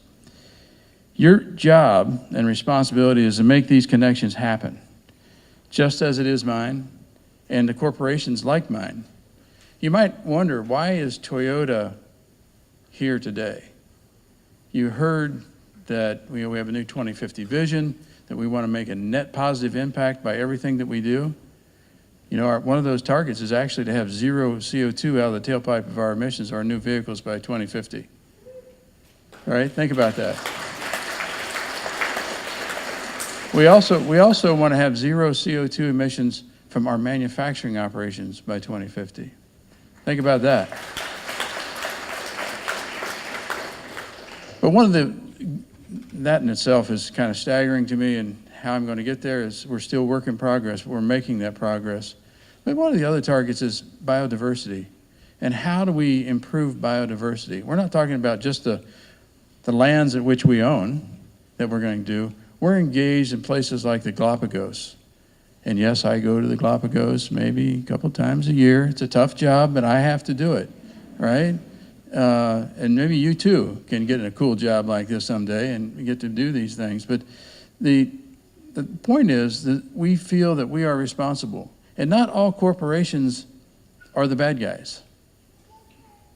Your job and responsibility is to make these connections happen, just as it is mine and the corporations like mine. You might wonder, why is Toyota here today? You heard that we have a new 2050 vision, that we want to make a net positive impact by everything that we do. One of those targets is actually to have zero CO2 out of the tailpipe of our emissions of our new vehicles by 2050. All right, think about that. We also want to have zero CO2 emissions from our manufacturing operations by 2050. Think about that. But that in itself is kind of staggering to me, and how I'm going to get there is we're still work in progress. We're making that progress. But one of the other targets is biodiversity. And how do we improve biodiversity? We're not talking about just the lands at which we own that we're going to do. We're engaged in places like the Galapagos And yes, I go to the Galapagos maybe a couple times a year. It's a tough job, but I have to do it, right? And maybe you too can get in a cool job like this someday and get to do these things. But the point is that we feel that we are responsible. And not all corporations are the bad guys.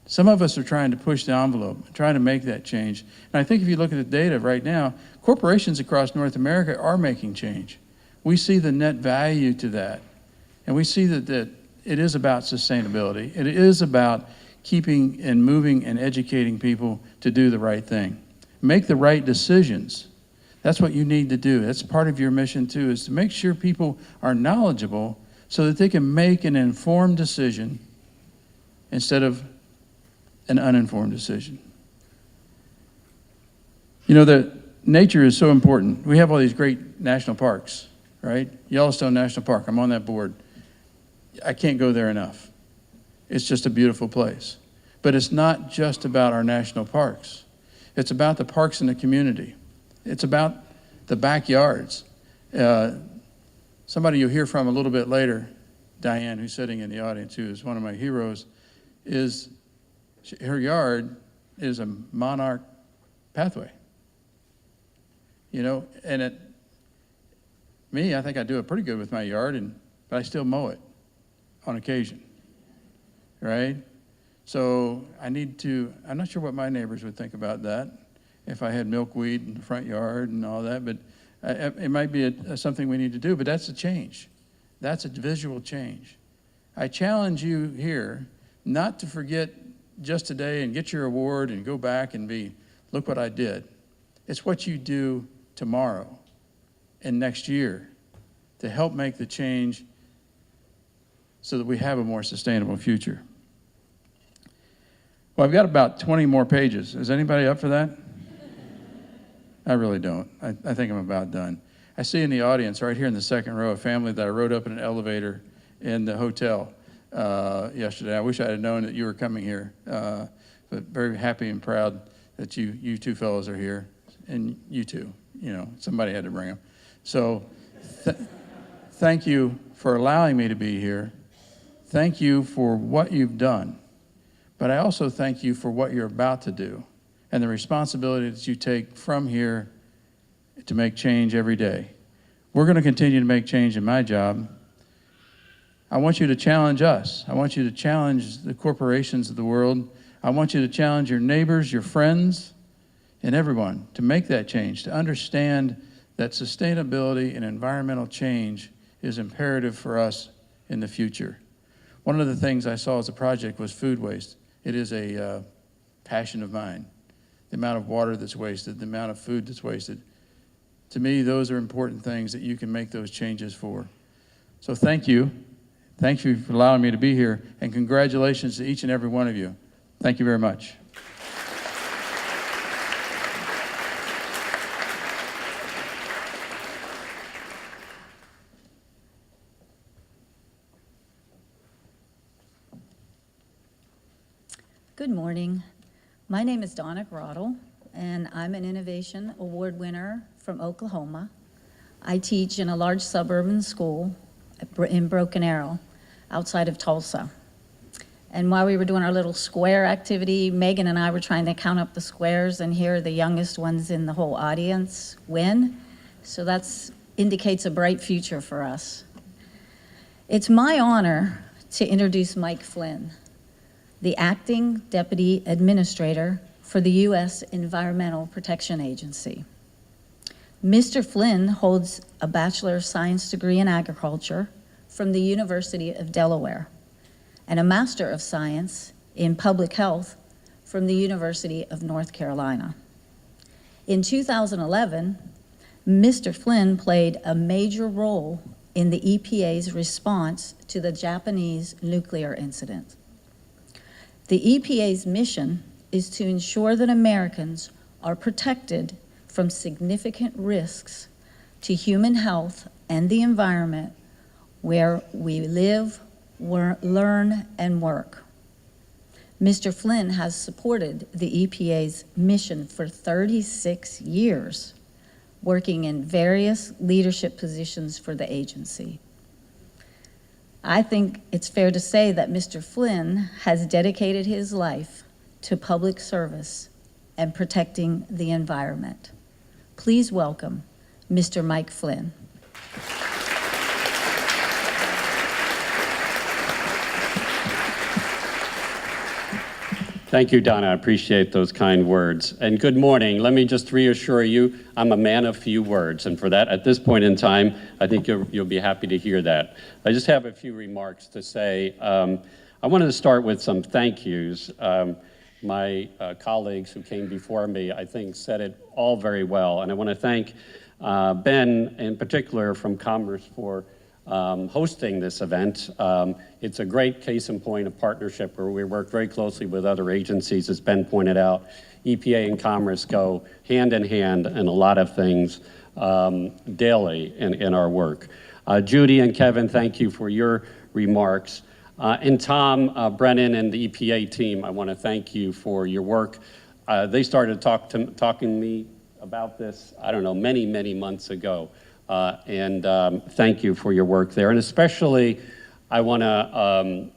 Some of us are trying to push the envelope, trying to make that change. And I think if you look at the data right now, corporations across North America are making change. We see the net value to that. And we see that it is about sustainability. It is about keeping and moving and educating people to do the right thing. Make the right decisions. That's what you need to do. That's part of your mission too, is to make sure people are knowledgeable so that they can make an informed decision instead of an uninformed decision. You know, the nature is so important. We have all these great national parks, right? Yellowstone National Park, I'm on that board. I can't go there enough. It's just a beautiful place. But it's not just about our national parks. It's about the parks in the community. It's about the backyards. Somebody you'll hear from a little bit later, Diane, who's sitting in the audience, who is one of my heroes, her yard is a monarch pathway. You know, and I think I do it pretty good with my yard, but I still mow it on occasion, right? So I'm not sure what my neighbors would think about that if I had milkweed in the front yard and all that, but it might be something we need to do, but that's a change. That's a visual change. I challenge you here not to forget just today and get your award and go back and look what I did. It's what you do tomorrow and next year to help make the change so that we have a more sustainable future. Well, I've got about 20 more pages. Is anybody up for that? I really don't. I think I'm about done. I see in the audience right here in the second row a family that I rode up in an elevator in the hotel yesterday. I wish I had known that you were coming here, but very happy and proud that you two fellows are here, and you too. You know, somebody had to bring them. So thank you for allowing me to be here. Thank you for what you've done. But I also thank you for what you're about to do and the responsibility that you take from here to make change every day. We're going to continue to make change in my job. I want you to challenge us. I want you to challenge the corporations of the world. I want you to challenge your neighbors, your friends, and everyone to make that change, to understand that sustainability and environmental change is imperative for us in the future. One of the things I saw as a project was food waste. It is a passion of mine. The amount of water that's wasted, the amount of food that's wasted. To me, those are important things that you can make those changes for. So thank you. Thank you for allowing me to be here, and congratulations to each and every one of you. Thank you very much. Good morning. My name is Donna Grottle, and I'm an Innovation Award winner from Oklahoma. I teach in a large suburban school in Broken Arrow, outside of Tulsa. And while we were doing our little square activity, Megan and I were trying to count up the squares, and here the youngest ones in the whole audience win. So that indicates a bright future for us. It's my honor to introduce Mike Flynn, the Acting Deputy Administrator for the U.S. Environmental Protection Agency. Mr. Flynn holds a Bachelor of Science degree in Agriculture from the University of Delaware and a Master of Science in Public Health from the University of North Carolina. In 2011, Mr. Flynn played a major role in the EPA's response to the Japanese nuclear incident. The EPA's mission is to ensure that Americans are protected from significant risks to human health and the environment where we live, learn, and work. Mr. Flynn has supported the EPA's mission for 36 years, working in various leadership positions for the agency. I think it's fair to say that Mr. Flynn has dedicated his life to public service and protecting the environment. Please welcome Mr. Mike Flynn. Thank you, Donna. I appreciate those kind words. And good morning. Let me just reassure you, I'm a man of few words. And for that, at this point in time, I think you'll be happy to hear that. I just have a few remarks to say. I wanted to start with some thank yous. My colleagues who came before me, I think, said it all very well. And I want to thank Ben, in particular, from Commerce for hosting this event. It's a great case in point of partnership where we work very closely with other agencies. As Ben pointed out, EPA and Commerce go hand in hand in a lot of things daily in our work. Judy and Kevin, thank you for your remarks. And Tom, Brennan, and the EPA team, I want to thank you for your work. They started talking to me about this, I don't know, many, many months ago. And thank you for your work there. And especially, I want to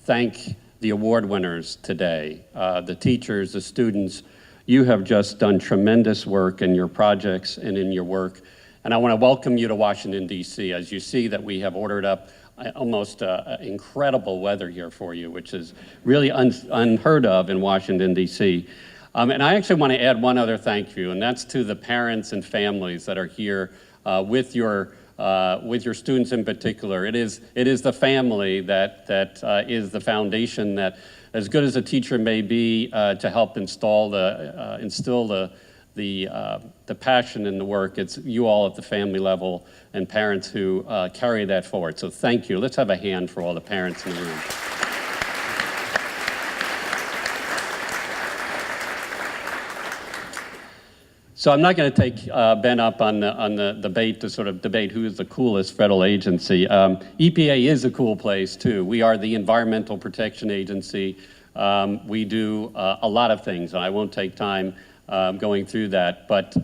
thank the award winners today, the teachers, the students. You have just done tremendous work in your projects and in your work. And I want to welcome you to Washington, D.C. As you see that we have ordered up almost incredible weather here for you, which is really unheard of in Washington, D.C. And I actually want to add one other thank you, and that's to the parents and families that are here with your students in particular. It is the family that is the foundation that, as good as a teacher may be, to help instill the passion in the work. It's you all at the family level and parents who carry that forward. So thank you. Let's have a hand for all the parents in the room. So I'm not going to take Ben up on the debate to sort of debate who is the coolest federal agency. EPA is a cool place too. We are the Environmental Protection Agency. We do a lot of things, and I won't take time going through that. But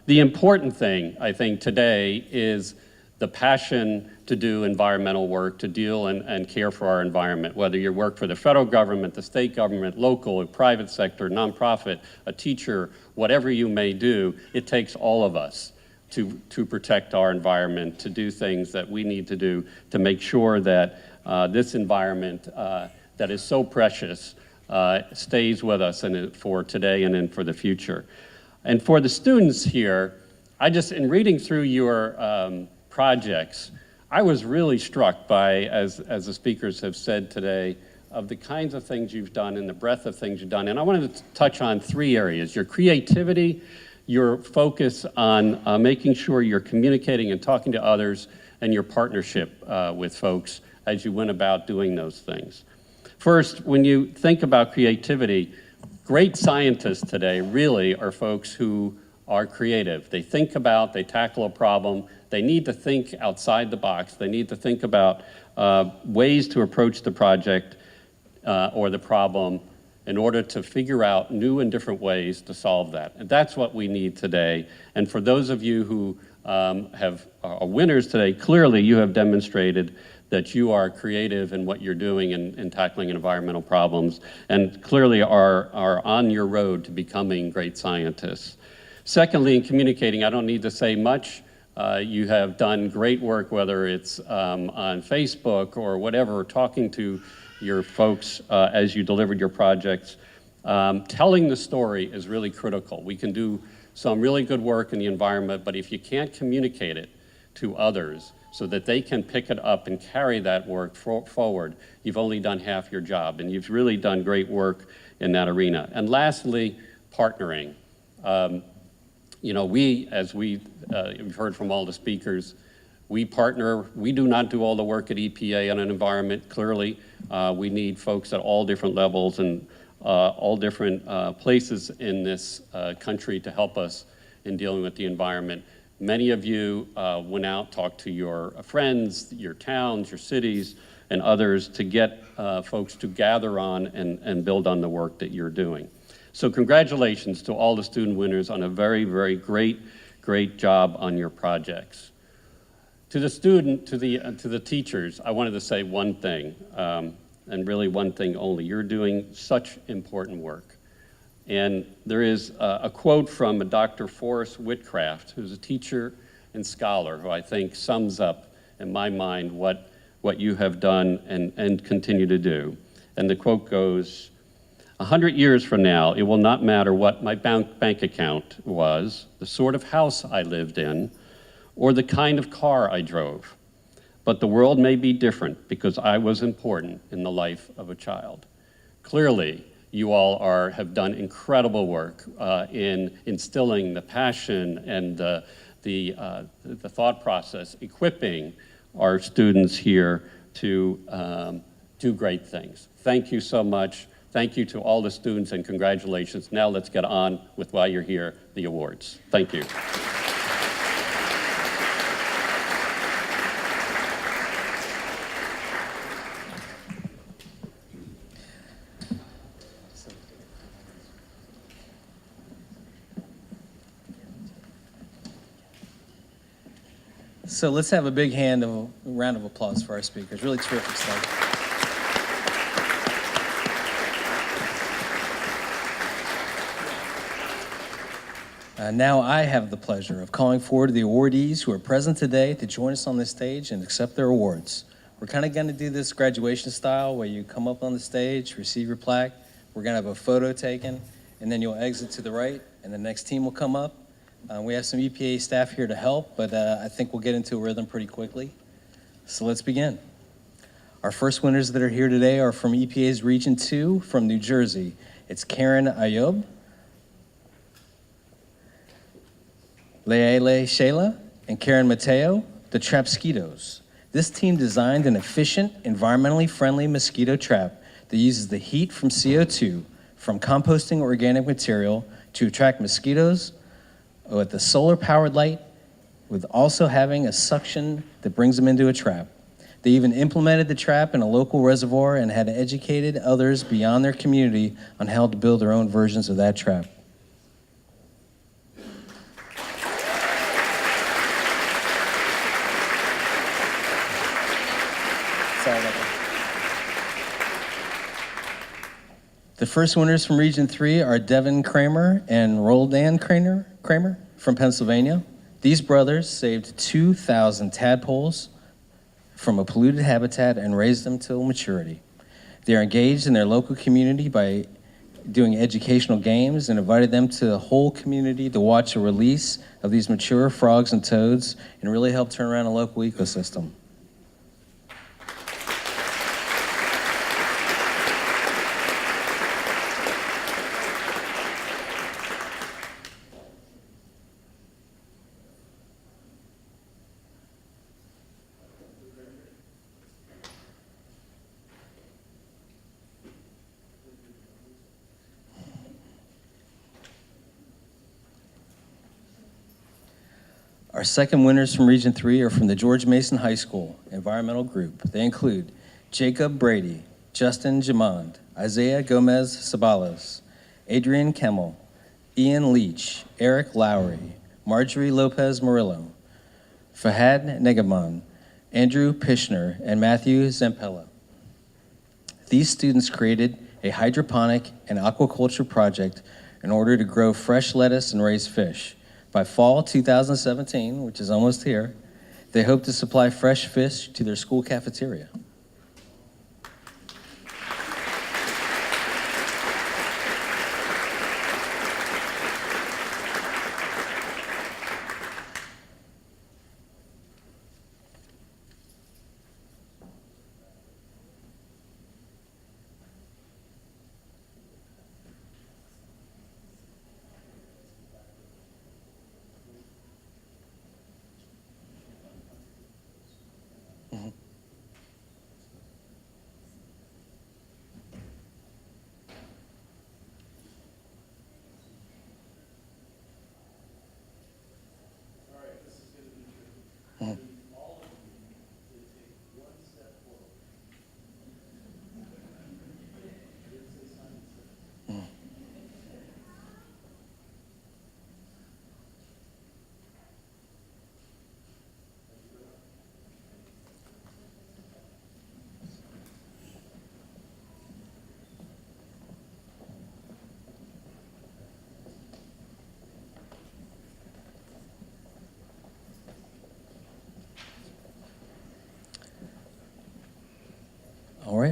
the important thing, I think, today is the passion to do environmental work, to deal and care for our environment, whether you work for the federal government, the state government, local, private sector, nonprofit, a teacher, whatever you may do, it takes all of us to protect our environment, to do things that we need to do to make sure that this environment that is so precious stays with us for today and then for the future. And for the students here, in reading through your projects, I was really struck by, as the speakers have said today, of the kinds of things you've done and the breadth of things you've done. And I wanted to touch on three areas: your creativity, your focus on making sure you're communicating and talking to others, and your partnership with folks as you went about doing those things. First, when you think about creativity, great scientists today really are folks who are creative. They think about, they tackle a problem, they need to think outside the box, they need to think about ways to approach the project or the problem in order to figure out new and different ways to solve that. And that's what we need today. And for those of you who are winners today, clearly you have demonstrated that you are creative in what you're doing in tackling environmental problems, and clearly are on your road to becoming great scientists. Secondly, in communicating, I don't need to say much. You have done great work, whether it's on Facebook or whatever, talking to your folks as you delivered your projects. Telling the story is really critical. We can do some really good work in the environment, but if you can't communicate it to others so that they can pick it up and carry that work forward, you've only done half your job, and you've really done great work in that arena. And lastly, partnering. You've heard from all the speakers, we partner. We do not do all the work at EPA on an environment, clearly. We need folks at all different levels and all different places in this country to help us in dealing with the environment. Many of you went out, talked to your friends, your towns, your cities, and others to get folks to gather on and build on the work that you're doing. So congratulations to all the student winners on a very, very great job on your projects. To the student, to the teachers, I wanted to say one thing, and really one thing only. You're doing such important work. And there is a quote from Dr. Forrest Whitcraft, who's a teacher and scholar, who I think sums up, in my mind, what you have done and continue to do. And the quote goes, 100 years from now, it will not matter what my bank account was, the sort of house I lived in, or the kind of car I drove. But the world may be different because I was important in the life of a child. Clearly, you all have done incredible work in instilling the passion and the thought process, equipping our students here to do great things. Thank you so much. Thank you to all the students, and congratulations. Now let's get on with why you're here, the awards. Thank you. So let's have a big round of applause for our speakers. Really terrific stuff. Now I have the pleasure of calling forward the awardees who are present today to join us on this stage and accept their awards. We're kind of going to do this graduation style where you come up on the stage, receive your plaque, we're going to have a photo taken, and then you'll exit to the right, and the next team will come up. We have some EPA staff here to help, but I think we'll get into a rhythm pretty quickly. So let's begin. Our first winners that are here today are from EPA's Region 2 from New Jersey. It's Karen Ayob, Leile Shayla, and Karen Mateo, the Trapsquitos. This team designed an efficient, environmentally friendly mosquito trap that uses the heat from CO2 from composting organic material to attract mosquitoes with a solar-powered light, with also having a suction that brings them into a trap. They even implemented the trap in a local reservoir and had educated others beyond their community on how to build their own versions of that trap. Sorry about that. The first winners from Region 3 are Devin Kramer and Roldan Kramer from Pennsylvania. These brothers saved 2,000 tadpoles from a polluted habitat and raised them till maturity. They are engaged in their local community by doing educational games and invited them to the whole community to watch a release of these mature frogs and toads and really help turn around a local ecosystem. Our second winners from Region 3 are from the George Mason High School Environmental Group. They include Jacob Brady, Justin Jamond, Isaiah Gomez Sabalos, Adrian Kemmel, Ian Leach, Eric Lowry, Marjorie Lopez Murillo, Fahad Negaman, Andrew Pishner, and Matthew Zampella. These students created a hydroponic and aquaculture project in order to grow fresh lettuce and raise fish. By fall 2017, which is almost here, they hope to supply fresh fish to their school cafeteria.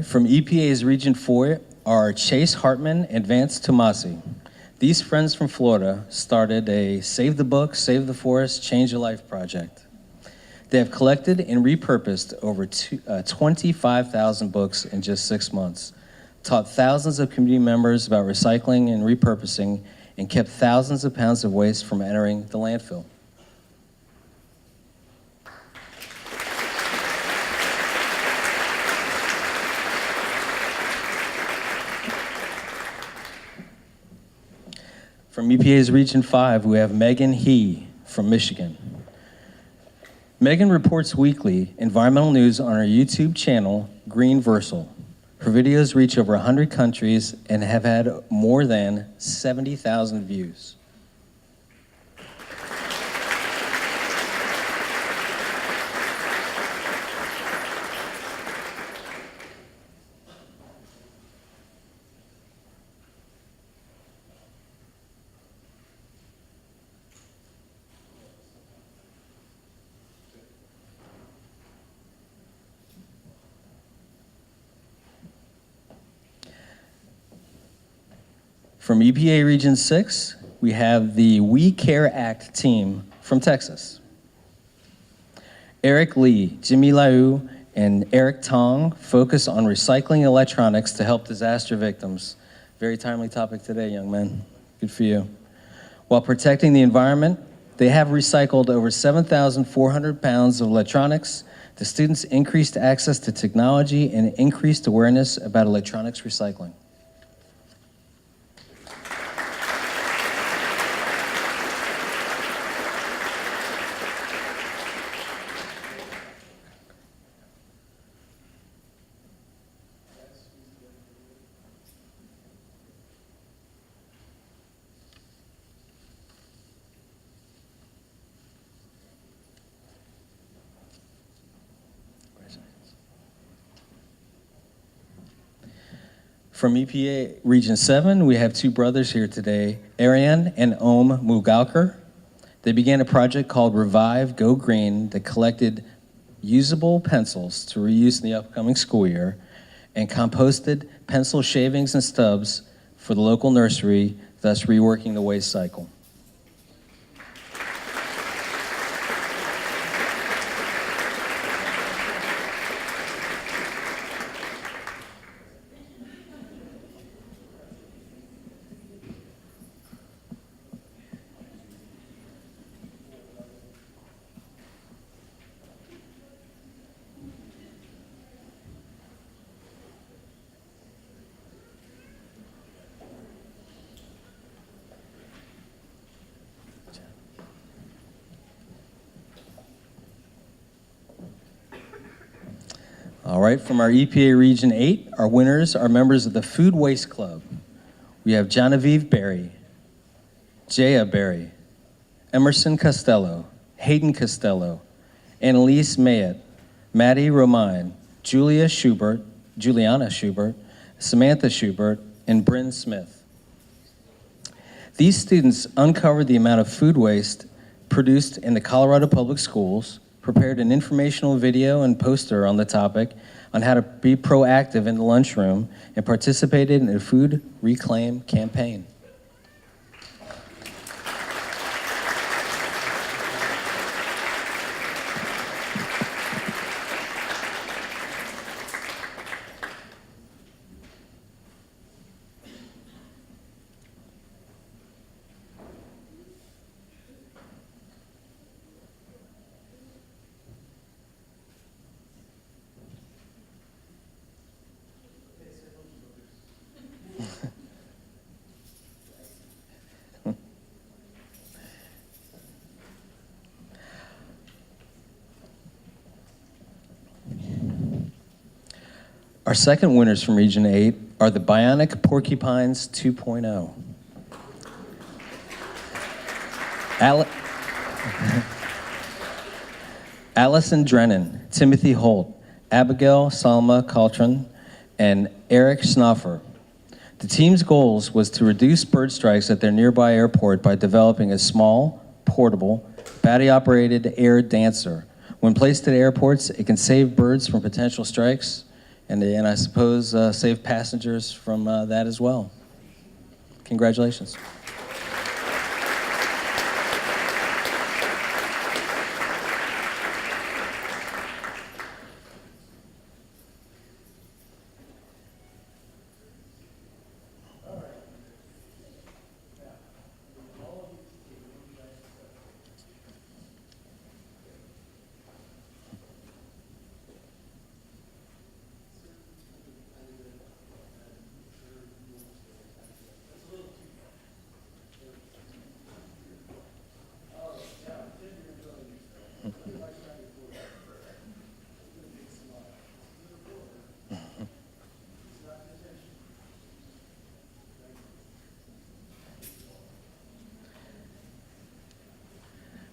from EPA's Region 4 are Chase Hartman and Vance Tomasi. These friends from Florida started a Save the Book, Save the Forest, Change a Life project. They have collected and repurposed over 25,000 books in just 6 months, taught thousands of community members about recycling and repurposing, and kept thousands of pounds of waste from entering the landfill. From EPA's Region 5, we have Megan He from Michigan. Megan reports weekly environmental news on her YouTube channel, Greenversal. Her videos reach over 100 countries and have had more than 70,000 views. From EPA Region 6, we have the We Care Act team from Texas. Eric Lee, Jimmy Lau, and Eric Tong focus on recycling electronics to help disaster victims. Very timely topic today, young men. Good for you. While protecting the environment, they have recycled over 7,400 pounds of electronics. The students increased access to technology and increased awareness about electronics recycling. From EPA Region 7, we have two brothers here today, Ariane and Om Mugalkar. They began a project called Revive Go Green that collected usable pencils to reuse in the upcoming school year and composted pencil shavings and stubs for the local nursery, thus reworking the waste cycle. All right, from our EPA Region 8, our winners are members of the Food Waste Club. We have Genevieve Berry, Jaya Berry, Emerson Costello, Hayden Costello, Annalise Mayett, Maddie Romine, Juliana Schubert, Samantha Schubert, and Bryn Smith. These students uncovered the amount of food waste produced in the Colorado Public Schools, prepared an informational video and poster on the topic on how to be proactive in the lunchroom, and participated in a food reclaim campaign. Our second winners from Region 8 are the Bionic Porcupines 2.0. Allison Drennan, Timothy Holt, Abigail Salma Caltron, and Eric Schnoffer. The team's goals was to reduce bird strikes at their nearby airport by developing a small, portable, battery-operated air dancer. When placed at airports, it can save birds from potential strikes, and I suppose save passengers from that as well. Congratulations.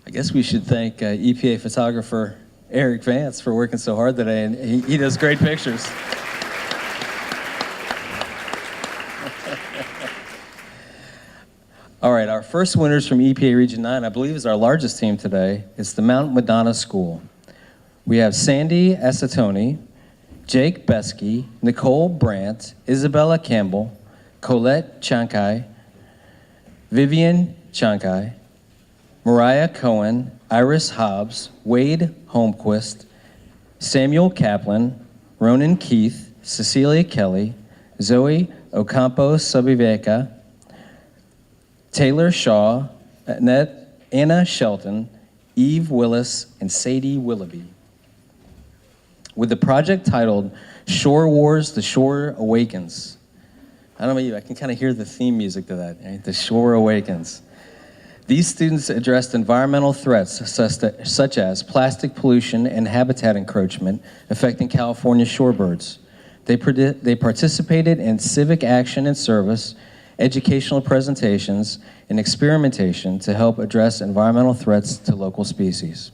I guess we should thank EPA photographer Eric Vance for working so hard today, and he does great pictures. All right, our first winners from EPA Region 9, I believe, is our largest team today. It's the Mount Madonna School. We have Sandy Asatoni, Jake Besky, Nicole Brandt, Isabella Campbell, Colette Chankai, Vivian Chankai, Mariah Cohen, Iris Hobbs, Wade Holmquist, Samuel Kaplan, Ronan Keith, Cecilia Kelly, Zoe Ocampo Subiveka, Taylor Shaw, Anna Shelton, Eve Willis, and Sadie Willoughby. With the project titled Shore Wars, The Shore Awakens. I don't know about you, I can kind of hear the theme music to that, right? The Shore Awakens. These students addressed environmental threats such as plastic pollution and habitat encroachment affecting California shorebirds. They participated in civic action and service, educational presentations, and experimentation to help address environmental threats to local species.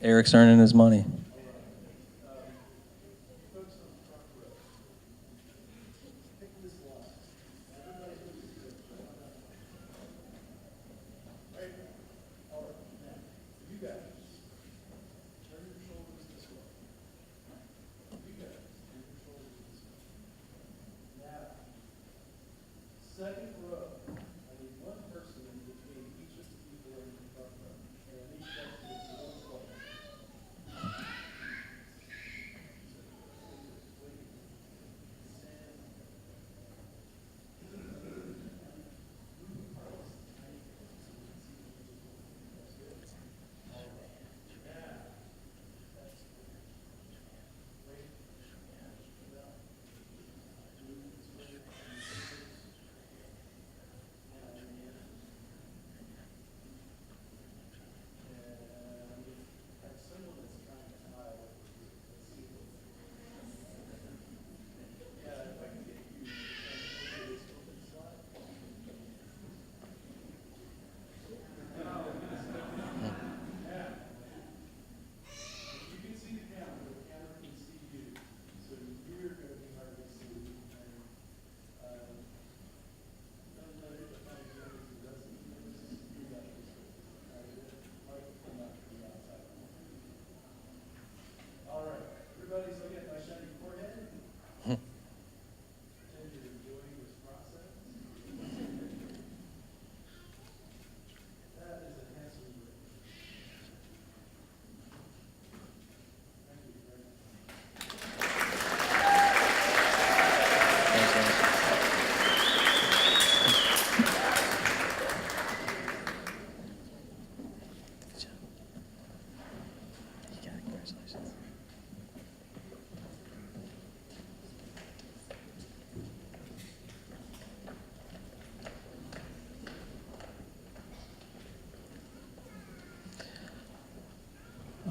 Eric's earning his money.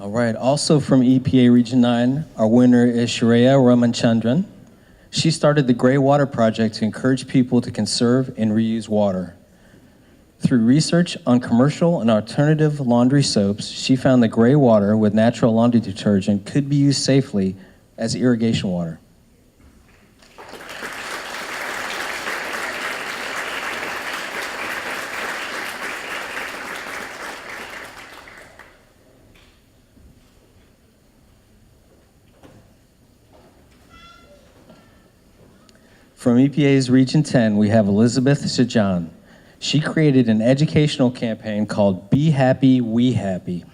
All right, also from EPA Region 9, our winner is Shreya Ramachandran. She started the Gray Water Project to encourage people to conserve and reuse water. Through research on commercial and alternative laundry soaps, she found that gray water with natural laundry detergent could be used safely as irrigation water. From EPA's Region 10, we have Elizabeth Shajan. She created an educational campaign called Be Happy, We Happy,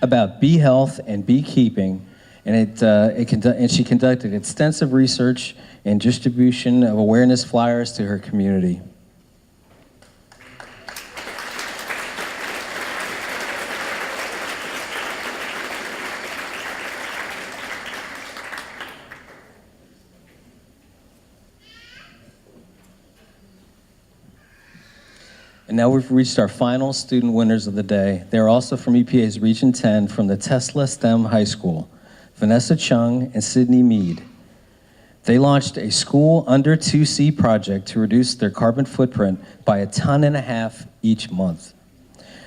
about bee health and beekeeping, and she conducted extensive research and distribution of awareness flyers to her community. And now we've reached our final student winners of the day. They're also from EPA's Region 10 from the Tesla STEM High School, Vanessa Chung and Sydney Mead. They launched a school under 2C project to reduce their carbon footprint by 1.5 tons each month.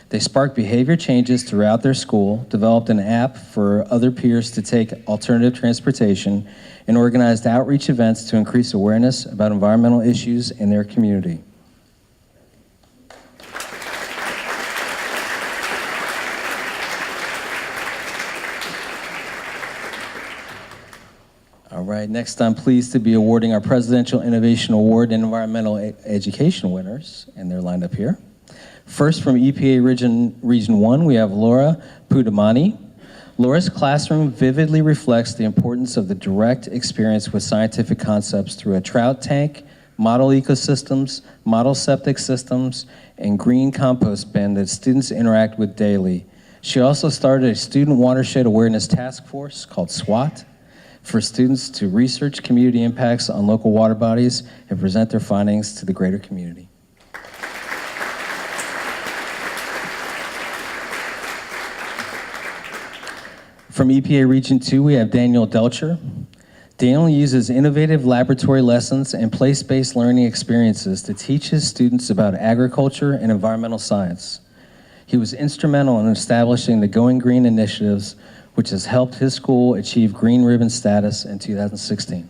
They sparked behavior changes throughout their school, developed an app for other peers to take alternative transportation, and organized outreach events to increase awareness about environmental issues in their community. All right, next I'm pleased to be awarding our Presidential Innovation Award in Environmental Education winners, and they're lined up here. First, from EPA Region 1, we have Laura Pudamani. Laura's classroom vividly reflects the importance of the direct experience with scientific concepts through a trout tank, model ecosystems, model septic systems, and green compost bin that students interact with daily. She also started a Student Watershed Awareness Task Force called SWAT, for students to research community impacts on local water bodies and present their findings to the greater community. From EPA Region 2, we have Daniel Delcher. Daniel uses innovative laboratory lessons and place-based learning experiences to teach his students about agriculture and environmental science. He was instrumental in establishing the Going Green initiatives, which has helped his school achieve Green Ribbon status in 2016.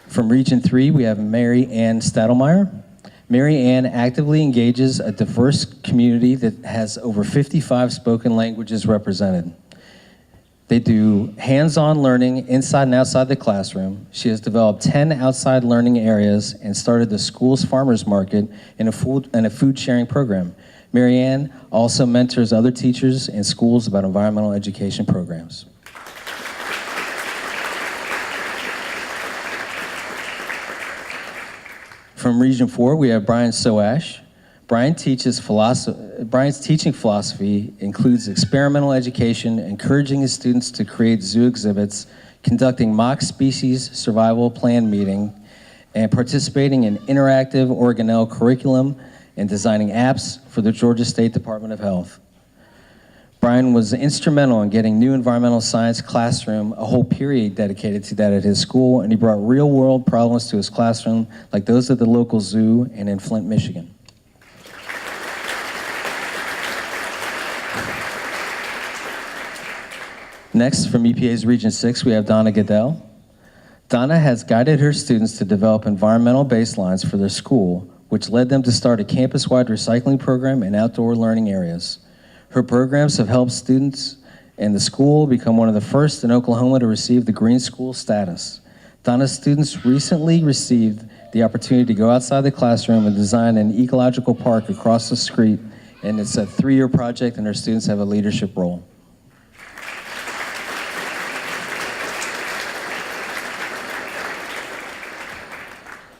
From Region 3, we have Mary Ann Stadelmeyer. Mary Ann actively engages a diverse community that has over 55 spoken languages represented. They do hands-on learning inside and outside the classroom. She has developed 10 outside learning areas and started the school's farmers market and a food sharing program. Mary Ann also mentors other teachers and schools about environmental education programs. From Region 4, we have Brian Soash. Brian's teaching philosophy includes experimental education, encouraging his students to create zoo exhibits, conducting mock species survival plan meeting, and participating in interactive organelle curriculum and designing apps for the Georgia State Department of Health. Brian was instrumental in getting new environmental science classroom, a whole period dedicated to that at his school, and he brought real-world problems to his classroom, like those at the local zoo and in Flint, Michigan. Next, from EPA's Region 6, we have Donna Goodell. Donna has guided her students to develop environmental baselines for their school, which led them to start a campus-wide recycling program and outdoor learning areas. Her programs have helped students and the school become one of the first in Oklahoma to receive the Green School status. Donna's students recently received the opportunity to go outside the classroom and design an ecological park across the street, and it's a 3-year project, and her students have a leadership role.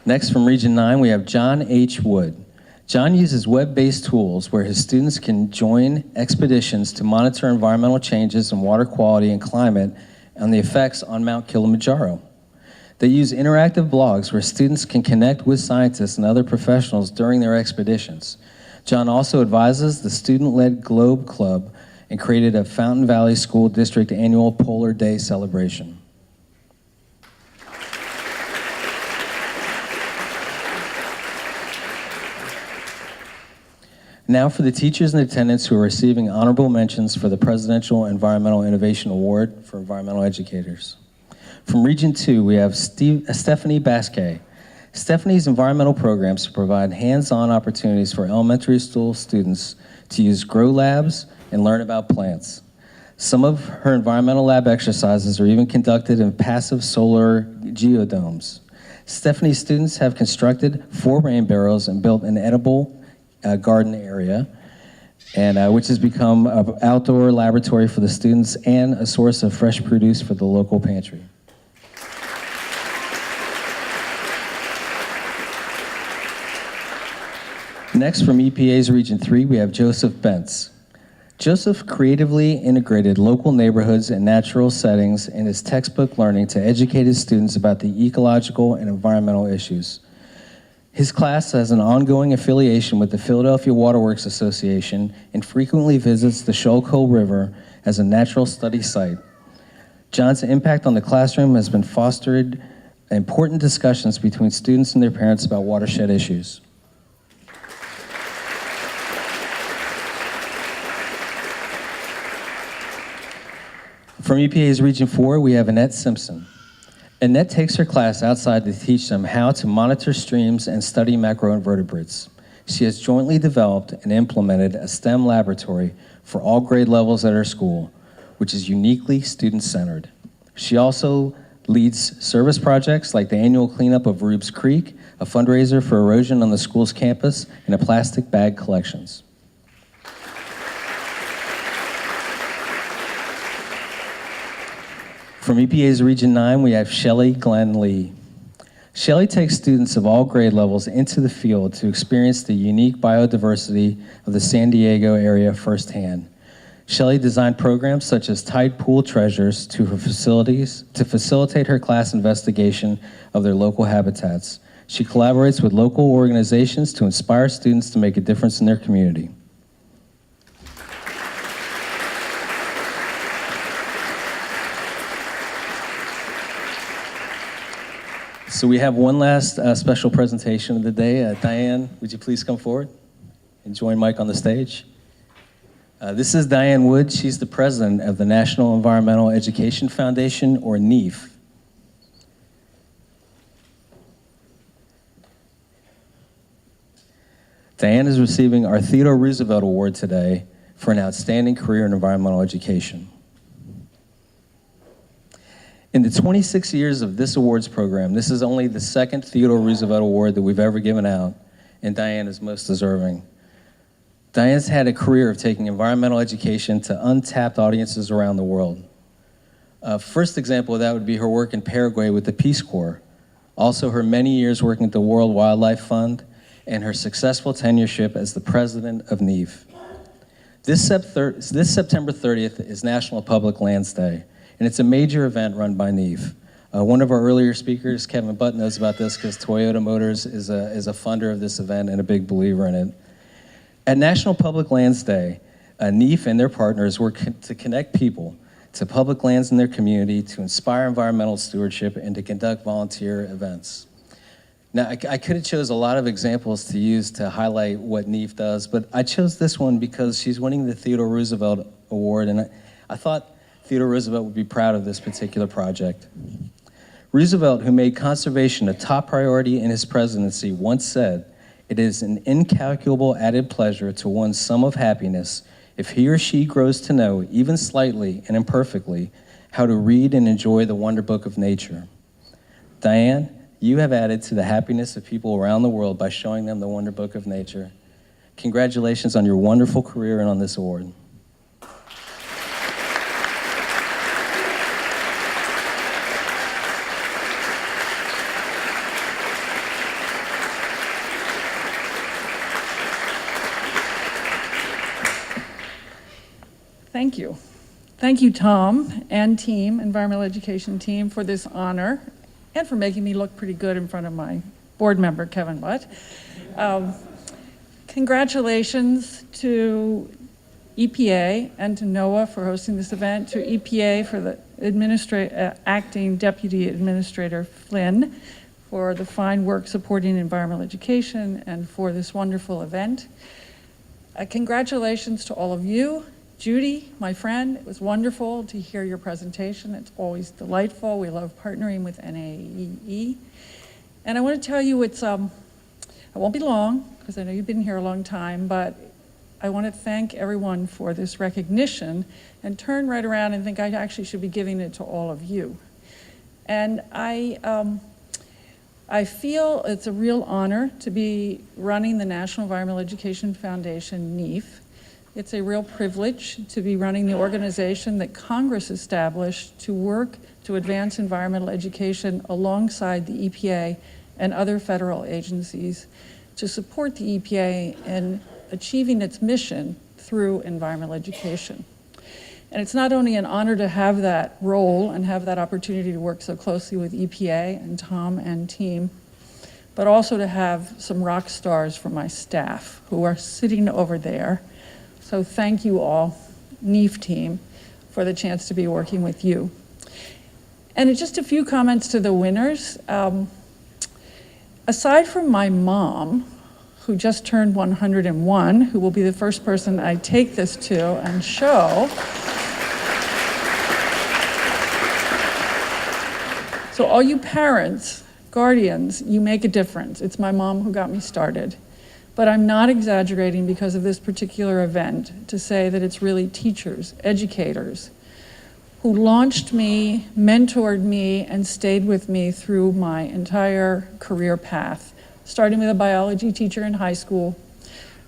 Next, from Region 9, we have John H. Wood. John uses web-based tools where his students can join expeditions to monitor environmental changes in water quality and climate and the effects on Mount Kilimanjaro. They use interactive blogs where students can connect with scientists and other professionals during their expeditions. John also advises the student-led Globe Club and created a Fountain Valley School District annual Polar Day celebration. Now for the teachers and attendants who are receiving honorable mentions for the Presidential Environmental Innovation Award for Environmental Educators. From Region 2, we have Stephanie Basquet. Stephanie's environmental programs provide hands-on opportunities for elementary school students to use grow labs and learn about plants. Some of her environmental lab exercises are even conducted in passive solar geodomes. Stephanie's students have constructed 4 rain barrels and built an edible garden area, and which has become an outdoor laboratory for the students and a source of fresh produce for the local pantry. Next, from EPA's Region 3, we have Joseph Bentz. Joseph creatively integrated local neighborhoods and natural settings in his textbook learning to educate his students about the ecological and environmental issues. His class has an ongoing affiliation with the Philadelphia Waterworks Association and frequently visits the Schuylkill River as a natural study site. John's impact on the classroom has been fostered important discussions between students and their parents about watershed issues. From EPA's Region 4, we have Annette Simpson. Annette takes her class outside to teach them how to monitor streams and study macroinvertebrates. She has jointly developed and implemented a STEM laboratory for all grade levels at her school, which is uniquely student-centered. She also leads service projects like the annual cleanup of Rubes Creek, a fundraiser for erosion on the school's campus, and a plastic bag collections. From EPA's Region 9, we have Shelley Glenn Lee. Shelley takes students of all grade levels into the field to experience the unique biodiversity of the San Diego area firsthand. Shelley designed programs such as Tide Pool Treasures to her facilities to facilitate her class investigation of their local habitats. She collaborates with local organizations to inspire students to make a difference in their community. So we have one last special presentation of the day. Diane, would you please come forward and join Mike on the stage? This is Diane Wood. She's the president of the National Environmental Education Foundation, or NEEF. Diane is receiving our Theodore Roosevelt Award today for an outstanding career in environmental education. In the 26 years of this awards program, this is only the second Theodore Roosevelt Award that we've ever given out, and Diane is most deserving. Diane's had a career of taking environmental education to untapped audiences around the world. First example of that would be her work in Paraguay with the Peace Corps, also her many years working at the World Wildlife Fund, and her successful tenureship as the president of NEEF. This September 30th is National Public Lands Day, and it's a major event run by NEEF. One of our earlier speakers, Kevin Butt, knows about this because Toyota Motors is a funder of this event and a big believer in it. At National Public Lands Day, NEEF and their partners work to connect people to public lands in their community, to inspire environmental stewardship, and to conduct volunteer events. Now, I could have chose a lot of examples to use to highlight what NEEF does, but I chose this one because she's winning the Theodore Roosevelt Award, and I thought Theodore Roosevelt would be proud of this particular project. Roosevelt, who made conservation a top priority in his presidency, once said, "It is an incalculable added pleasure to one's sum of happiness if he or she grows to know, even slightly and imperfectly, how to read and enjoy the wonder book of nature." Diane, you have added to the happiness of people around the world by showing them the wonder book of nature. Congratulations on your wonderful career and on this award. Thank you. Thank you, Tom and team, environmental education team, for this honor and for making me look pretty good in front of my board member, Kevin Butt. Congratulations to EPA and to NOAA for hosting this event, to EPA for the acting Deputy Administrator Flynn for the fine work supporting environmental education and for this wonderful event. Congratulations to all of you. Judy, my friend, it was wonderful to hear your presentation. It's always delightful. We love partnering with NAEE. And I want to tell you it won't be long because I know you've been here a long time, but I want to thank everyone for this recognition and turn right around and think I actually should be giving it to all of you. And I feel it's a real honor to be running the National Environmental Education Foundation, NEEF. It's a real privilege to be running the organization that Congress established to work to advance environmental education alongside the EPA and other federal agencies to support the EPA in achieving its mission through environmental education. And it's not only an honor to have that role and have that opportunity to work so closely with EPA and Tom and team, but also to have some rock stars from my staff who are sitting over there. So thank you all, NEEF team, for the chance to be working with you. And just a few comments to the winners. Aside from my mom, who just turned 101, who will be the first person I take this to and show. So all you parents, guardians, you make a difference. It's my mom who got me started. But I'm not exaggerating because of this particular event to say that it's really teachers, educators, who launched me, mentored me, and stayed with me through my entire career path, starting with a biology teacher in high school,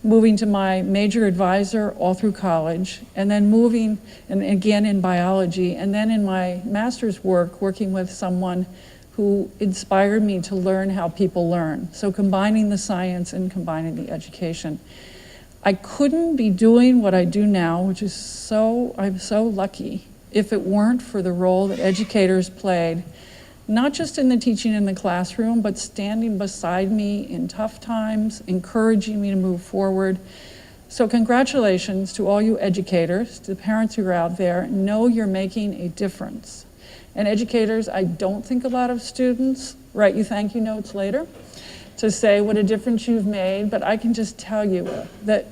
moving to my major advisor all through college, and then moving, and again in biology, and then in my master's work, working with someone who inspired me to learn how people learn. So combining the science and combining the education. I couldn't be doing what I do now, which is I'm so lucky, if it weren't for the role that educators played, not just in the teaching in the classroom, but standing beside me in tough times, encouraging me to move forward. So congratulations to all you educators, to the parents who are out there. Know you're making a difference. And educators, I don't think a lot of students write you thank you notes later to say what a difference you've made, but I can just tell you that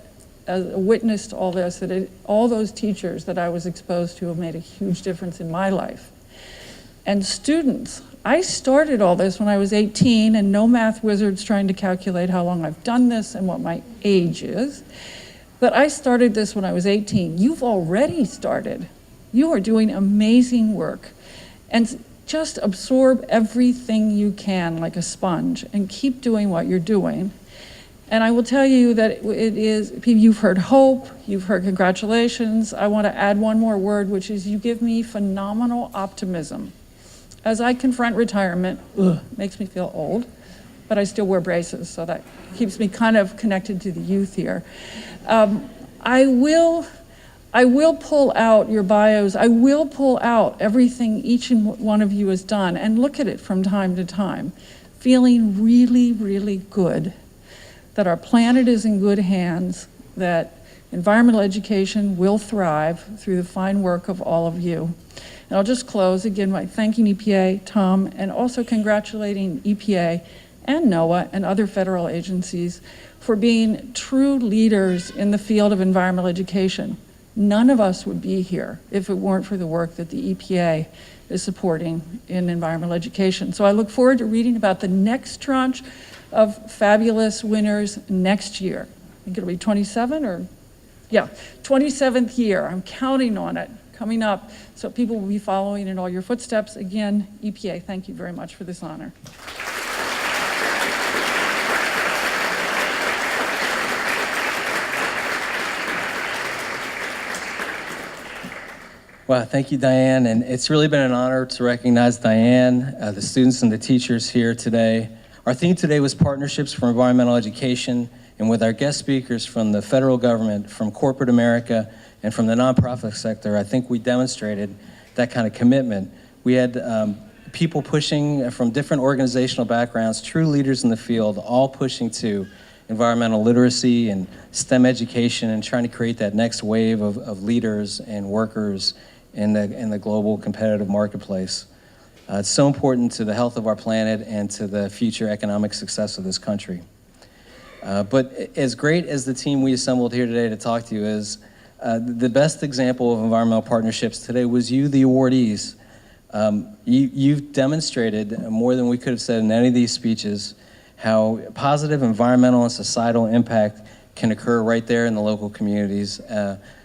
as a witness to all this, that all those teachers that I was exposed to have made a huge difference in my life. And students, I started all this when I was 18 and no math wizards trying to calculate how long I've done this and what my age is. But I started this when I was 18. You've already started. You are doing amazing work. And just absorb everything you can like a sponge and keep doing what you're doing. And I will tell you that you've heard hope, you've heard congratulations. I want to add one more word, which is you give me phenomenal optimism. As I confront retirement, makes me feel old, but I still wear braces, so that keeps me kind of connected to the youth here. I will pull out your bios. I will pull out everything each and one of you has done and look at it from time to time, feeling really, really good that our planet is in good hands, that environmental education will thrive through the fine work of all of you. And I'll just close again by thanking EPA, Tom, and also congratulating EPA and NOAA and other federal agencies for being true leaders in the field of environmental education. None of us would be here if it weren't for the work that the EPA is supporting in environmental education. So I look forward to reading about the next tranche of fabulous winners next year. I think it'll be 27th year. I'm counting on it coming up. So people will be following in all your footsteps. Again, EPA, thank you very much for this honor. Wow, thank you, Diane. And it's really been an honor to recognize Diane, the students and the teachers here today. Our theme today was Partnerships for Environmental Education, and with our guest speakers from the federal government, from corporate America, and from the nonprofit sector, I think we demonstrated that kind of commitment. We had people pushing from different organizational backgrounds, true leaders in the field, all pushing to environmental literacy and STEM education and trying to create that next wave of leaders and workers in the global competitive marketplace. It's so important to the health of our planet and to the future economic success of this country. But as great as the team we assembled here today to talk to you is, the best example of environmental partnerships today was you, the awardees. You've demonstrated more than we could have said in any of these speeches how positive environmental and societal impact can occur right there in the local communities,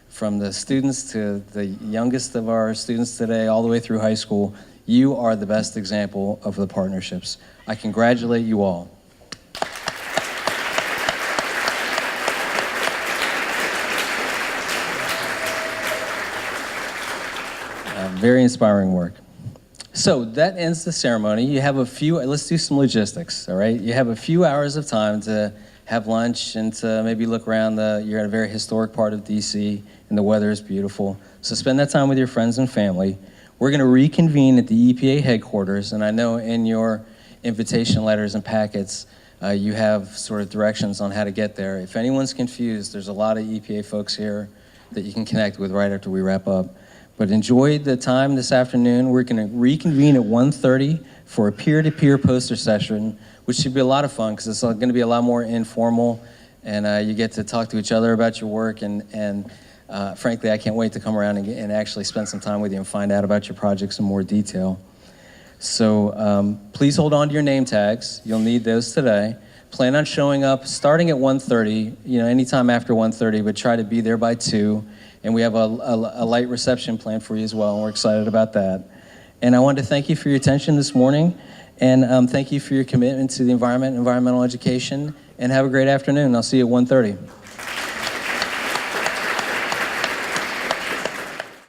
from the students to the youngest of our students today all the way through high school. You are the best example of the partnerships. I congratulate you all. Very inspiring work. So that ends the ceremony. You have a few, let's do some logistics, all right? You have a few hours of time to have lunch and to maybe look around you're at a very historic part of DC and the weather is beautiful. So spend that time with your friends and family. We're gonna reconvene at the EPA headquarters, and I know in your invitation letters and packets, you have sort of directions on how to get there. If anyone's confused, there's a lot of EPA folks here that you can connect with right after we wrap up. But enjoy the time this afternoon. We're going to reconvene at 1:30 for a peer-to-peer poster session, which should be a lot of fun because it's going to be a lot more informal, and you get to talk to each other about your work. And frankly, I can't wait to come around and actually spend some time with you and find out about your projects in more detail. So please hold on to your name tags. You'll need those today. Plan on showing up starting at 1:30, anytime after 1:30, but try to be there by 2. And we have a light reception planned for you as well, and we're excited about that. And I wanted to thank you for your attention this morning, and thank you for your commitment to the environment, environmental education, and have a great afternoon. I'll see you at 1:30.